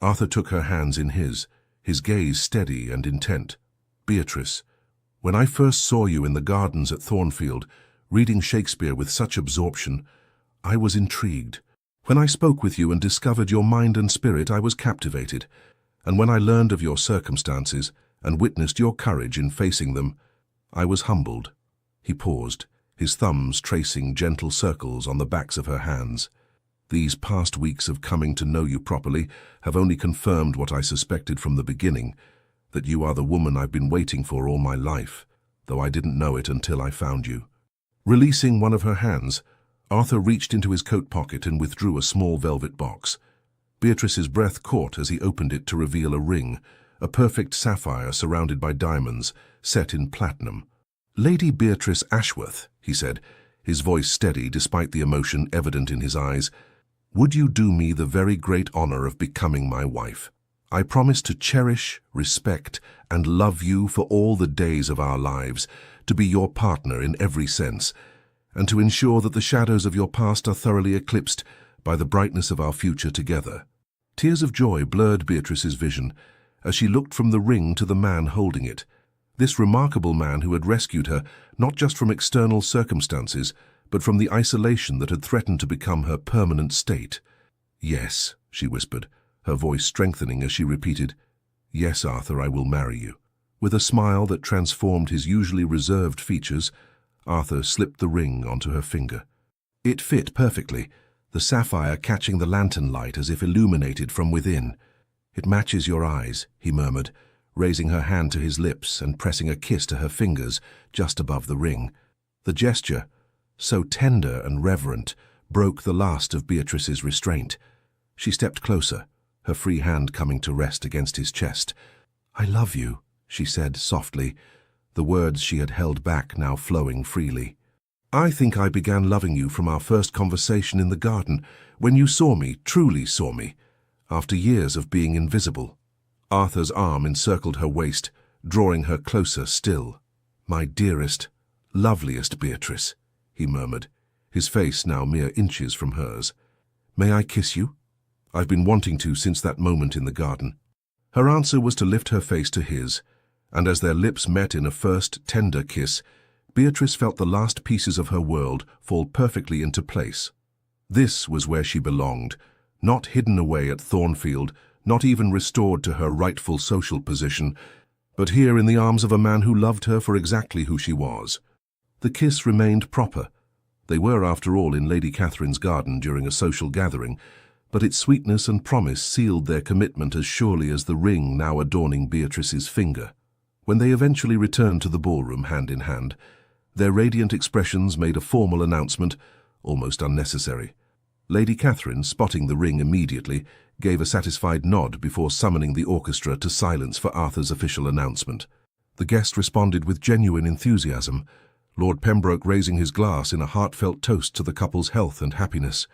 Arthur took her hands in his gaze steady and intent. "Beatrice, when I first saw you in the gardens at Thornfield, reading Shakespeare with such absorption, I was intrigued. When I spoke with you and discovered your mind and spirit, I was captivated. And when I learned of your circumstances and witnessed your courage in facing them, I was humbled." He paused, his thumbs tracing gentle circles on the backs of her hands. "These past weeks of coming to know you properly have only confirmed what I suspected from the beginning, that you are the woman I've been waiting for all my life, though I didn't know it until I found you." Releasing one of her hands, Arthur reached into his coat pocket and withdrew a small velvet box. Beatrice's breath caught as he opened it to reveal a ring, a perfect sapphire surrounded by diamonds, set in platinum. "Lady Beatrice Ashworth," he said, his voice steady despite the emotion evident in his eyes, "would you do me the very great honor of becoming my wife? I promise to cherish, respect, and love you for all the days of our lives, to be your partner in every sense, and to ensure that the shadows of your past are thoroughly eclipsed by the brightness of our future together." Tears of joy blurred Beatrice's vision as she looked from the ring to the man holding it. This remarkable man who had rescued her not just from external circumstances, but from the isolation that had threatened to become her permanent state. "Yes," she whispered, her voice strengthening as she repeated, "Yes, Arthur, I will marry you." With a smile that transformed his usually reserved features, Arthur slipped the ring onto her finger. It fit perfectly, the sapphire catching the lantern light as if illuminated from within. "It matches your eyes," he murmured, raising her hand to his lips and pressing a kiss to her fingers just above the ring. The gesture, so tender and reverent, broke the last of Beatrice's restraint. She stepped closer, her free hand coming to rest against his chest. "I love you," she said softly, the words she had held back now flowing freely. "I think I began loving you from our first conversation in the garden, when you saw me, truly saw me, after years of being invisible." Arthur's arm encircled her waist, drawing her closer still. "My dearest, loveliest Beatrice," he murmured, his face now mere inches from hers. "May I kiss you? I've been wanting to since that moment in the garden." Her answer was to lift her face to his, and as their lips met in a first tender kiss, Beatrice felt the last pieces of her world fall perfectly into place. This was where she belonged, not hidden away at Thornfield, not even restored to her rightful social position, but here in the arms of a man who loved her for exactly who she was. The kiss remained proper. They were, after all, in Lady Catherine's garden during a social gathering, but its sweetness and promise sealed their commitment as surely as the ring now adorning Beatrice's finger. When they eventually returned to the ballroom hand in hand, their radiant expressions made a formal announcement, almost unnecessary. Lady Catherine, spotting the ring immediately, gave a satisfied nod before summoning the orchestra to silence for Arthur's official announcement. The guest responded with genuine enthusiasm, Lord Pembroke raising his glass in a heartfelt toast to the couple's health and happiness.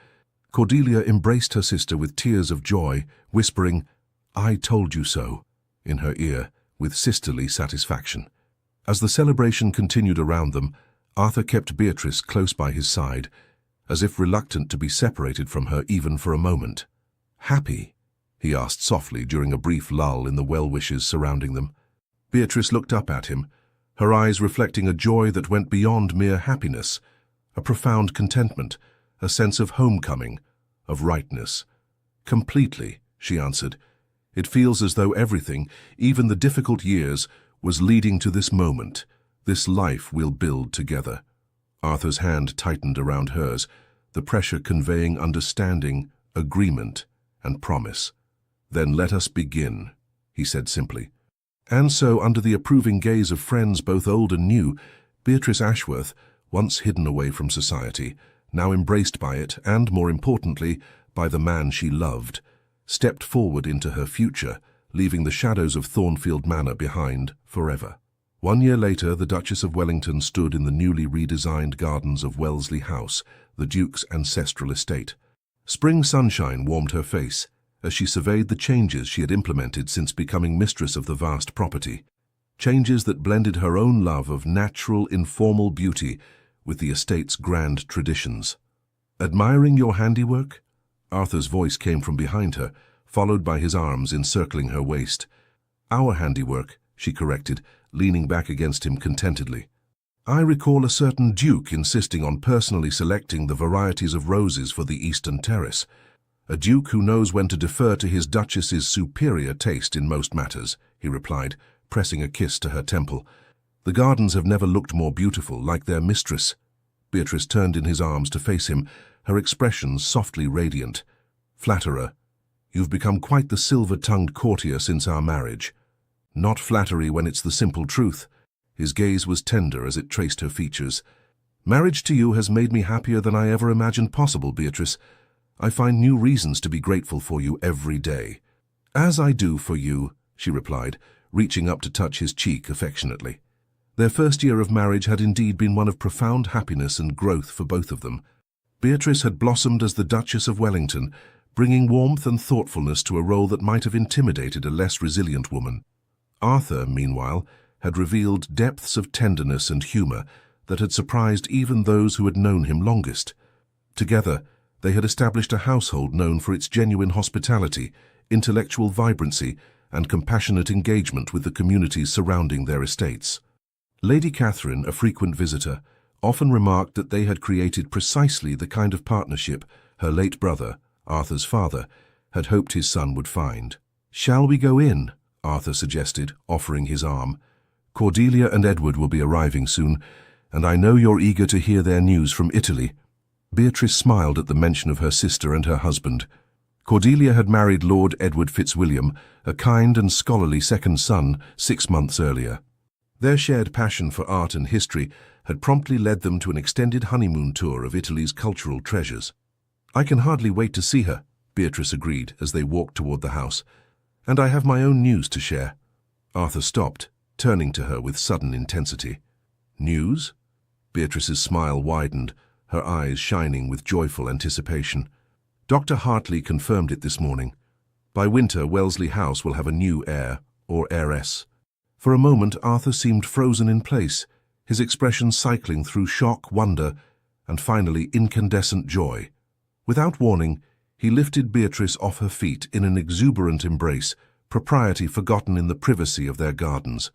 Cordelia embraced her sister with tears of joy, whispering, "I told you so," in her ear, with sisterly satisfaction. As the celebration continued around them, Arthur kept Beatrice close by his side, as if reluctant to be separated from her even for a moment. "Happy?" he asked softly during a brief lull in the well-wishes surrounding them. Beatrice looked up at him, her eyes reflecting a joy that went beyond mere happiness, a profound contentment, a sense of homecoming, of rightness. "Completely," she answered. "It feels as though everything, even the difficult years, was leading to this moment, this life we'll build together." Arthur's hand tightened around hers, the pressure conveying understanding, agreement, and promise. "Then let us begin," he said simply. And so, under the approving gaze of friends both old and new, Beatrice Ashworth, once hidden away from society, now embraced by it and, more importantly, by the man she loved, stepped forward into her future, leaving the shadows of Thornfield Manor behind forever. 1 year later, the Duchess of Wellington stood in the newly redesigned gardens of Wellesley House, the Duke's ancestral estate. Spring sunshine warmed her face as she surveyed the changes she had implemented since becoming mistress of the vast property, changes that blended her own love of natural, informal beauty with the estate's grand traditions. "Admiring your handiwork?" Arthur's voice came from behind her, followed by his arms encircling her waist. "Our handiwork," she corrected, leaning back against him contentedly. "I recall a certain duke insisting on personally selecting the varieties of roses for the eastern terrace. "A duke who knows when to defer to his duchess's superior taste in most matters," he replied, pressing a kiss to her temple. "The gardens have never looked more beautiful, like their mistress." Beatrice turned in his arms to face him, her expression softly radiant. "Flatterer, you've become quite the silver-tongued courtier since our marriage." "Not flattery when it's the simple truth." His gaze was tender as it traced her features. "Marriage to you has made me happier than I ever imagined possible, Beatrice. I find new reasons to be grateful for you every day." "As I do for you," she replied, reaching up to touch his cheek affectionately. Their first year of marriage had indeed been one of profound happiness and growth for both of them. Beatrice had blossomed as the Duchess of Wellington, bringing warmth and thoughtfulness to a role that might have intimidated a less resilient woman. Arthur, meanwhile, had revealed depths of tenderness and humor that had surprised even those who had known him longest. Together, they had established a household known for its genuine hospitality, intellectual vibrancy, and compassionate engagement with the communities surrounding their estates. Lady Catherine, a frequent visitor, often remarked that they had created precisely the kind of partnership her late brother, Arthur's father, had hoped his son would find. "Shall we go in?" Arthur suggested, offering his arm. "Cordelia and Edward will be arriving soon, and I know you're eager to hear their news from Italy." Beatrice smiled at the mention of her sister and her husband. Cordelia had married Lord Edward Fitzwilliam, a kind and scholarly second son, 6 months earlier. Their shared passion for art and history had promptly led them to an extended honeymoon tour of Italy's cultural treasures. "I can hardly wait to see her," Beatrice agreed as they walked toward the house. "And I have my own news to share." Arthur stopped, turning to her with sudden intensity. "News?" Beatrice's smile widened, her eyes shining with joyful anticipation. "Dr. Hartley confirmed it this morning. By winter, Wellesley House will have a new heir, or heiress." For a moment, Arthur seemed frozen in place, his expression cycling through shock, wonder, and finally incandescent joy. Without warning, he lifted Beatrice off her feet in an exuberant embrace, propriety forgotten in the privacy of their gardens.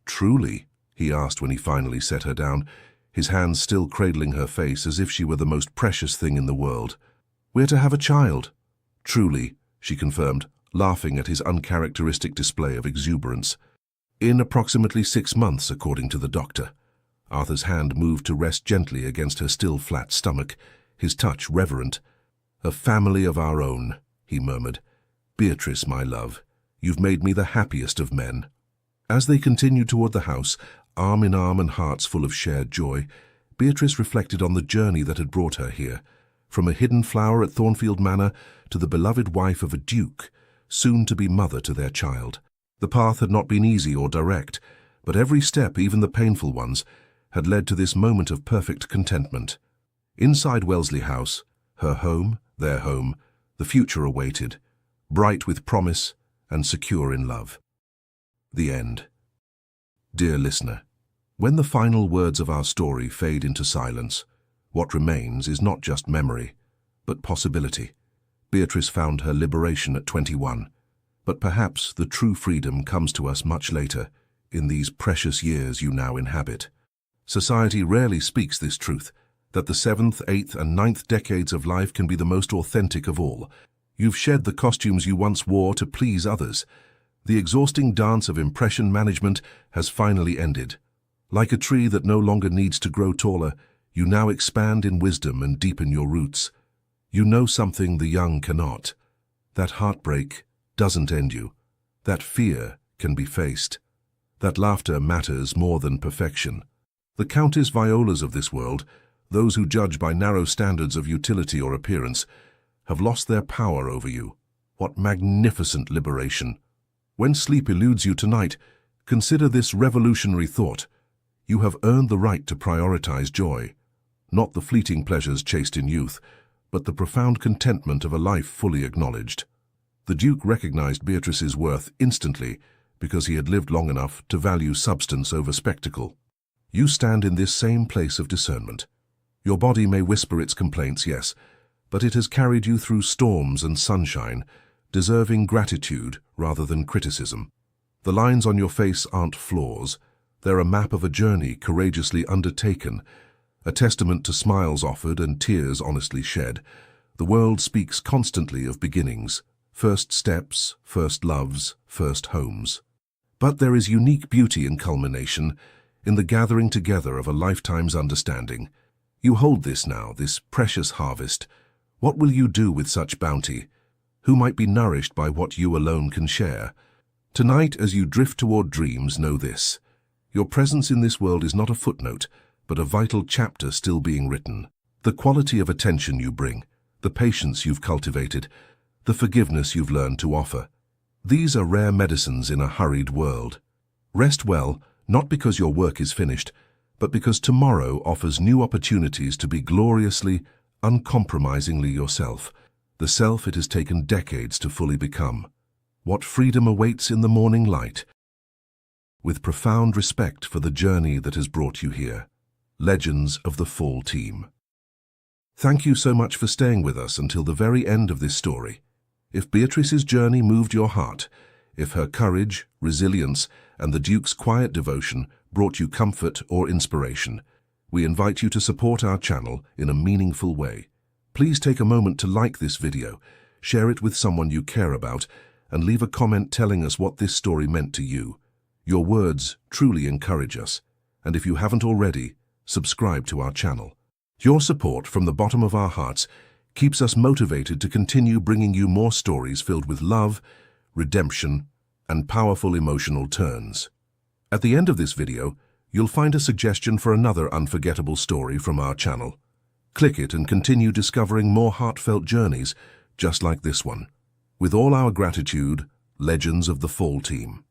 "Truly?" he asked when he finally set her down, his hands still cradling her face as if she were the most precious thing in the world. "We're to have a child." "Truly," she confirmed, laughing at his uncharacteristic display of exuberance. "In approximately 6 months, according to the doctor." Arthur's hand moved to rest gently against her still flat stomach, his touch reverent. "A family of our own," he murmured. "Beatrice, my love, you've made me the happiest of men." As they continued toward the house, arm in arm and hearts full of shared joy, Beatrice reflected on the journey that had brought her here, from a hidden flower at Thornfield Manor to the beloved wife of a duke, soon to be mother to their child. The path had not been easy or direct, but every step, even the painful ones, had led to this moment of perfect contentment. Inside Wellesley House, her home, their home, the future awaited, bright with promise and secure in love. The end. Dear listener, when the final words of our story fade into silence, what remains is not just memory, but possibility. Beatrice found her liberation at 21. But perhaps the true freedom comes to us much later, in these precious years you now inhabit. Society rarely speaks this truth, that the 7th, 8th, and 9th decades of life can be the most authentic of all. You've shed the costumes you once wore to please others. The exhausting dance of impression management has finally ended. Like a tree that no longer needs to grow taller, you now expand in wisdom and deepen your roots. You know something the young cannot. That heartbreak doesn't end you. That fear can be faced. That laughter matters more than perfection. The Countess Violas of this world, those who judge by narrow standards of utility or appearance, have lost their power over you. What magnificent liberation! When sleep eludes you tonight, consider this revolutionary thought. You have earned the right to prioritize joy, not the fleeting pleasures chased in youth, but the profound contentment of a life fully acknowledged. The Duke recognized Beatrice's worth instantly because he had lived long enough to value substance over spectacle. You stand in this same place of discernment. Your body may whisper its complaints, yes, but it has carried you through storms and sunshine, deserving gratitude rather than criticism. The lines on your face aren't flaws. They're a map of a journey courageously undertaken, a testament to smiles offered and tears honestly shed. The world speaks constantly of beginnings, first steps, first loves, first homes. But there is unique beauty in culmination, in the gathering together of a lifetime's understanding. You hold this now, this precious harvest. What will you do with such bounty? Who might be nourished by what you alone can share? Tonight, as you drift toward dreams, know this. Your presence in this world is not a footnote, but a vital chapter still being written. The quality of attention you bring, the patience you've cultivated, the forgiveness you've learned to offer. These are rare medicines in a hurried world. Rest well, not because your work is finished, but because tomorrow offers new opportunities to be gloriously, uncompromisingly yourself, the self it has taken decades to fully become. What freedom awaits in the morning light? With profound respect for the journey that has brought you here. Legends of the Fall Team. Thank you so much for staying with us until the very end of this story. If Beatrice's journey moved your heart, if her courage, resilience, and the Duke's quiet devotion brought you comfort or inspiration, we invite you to support our channel in a meaningful way. Please take a moment to like this video, share it with someone you care about, and leave a comment telling us what this story meant to you. Your words truly encourage us, and if you haven't already, subscribe to our channel. Your support from the bottom of our hearts keeps us motivated to continue bringing you more stories filled with love, redemption, and powerful emotional turns. At the end of this video, you'll find a suggestion for another unforgettable story from our channel. Click it and continue discovering more heartfelt journeys just like this one. With all our gratitude, Legends of the Fall Team.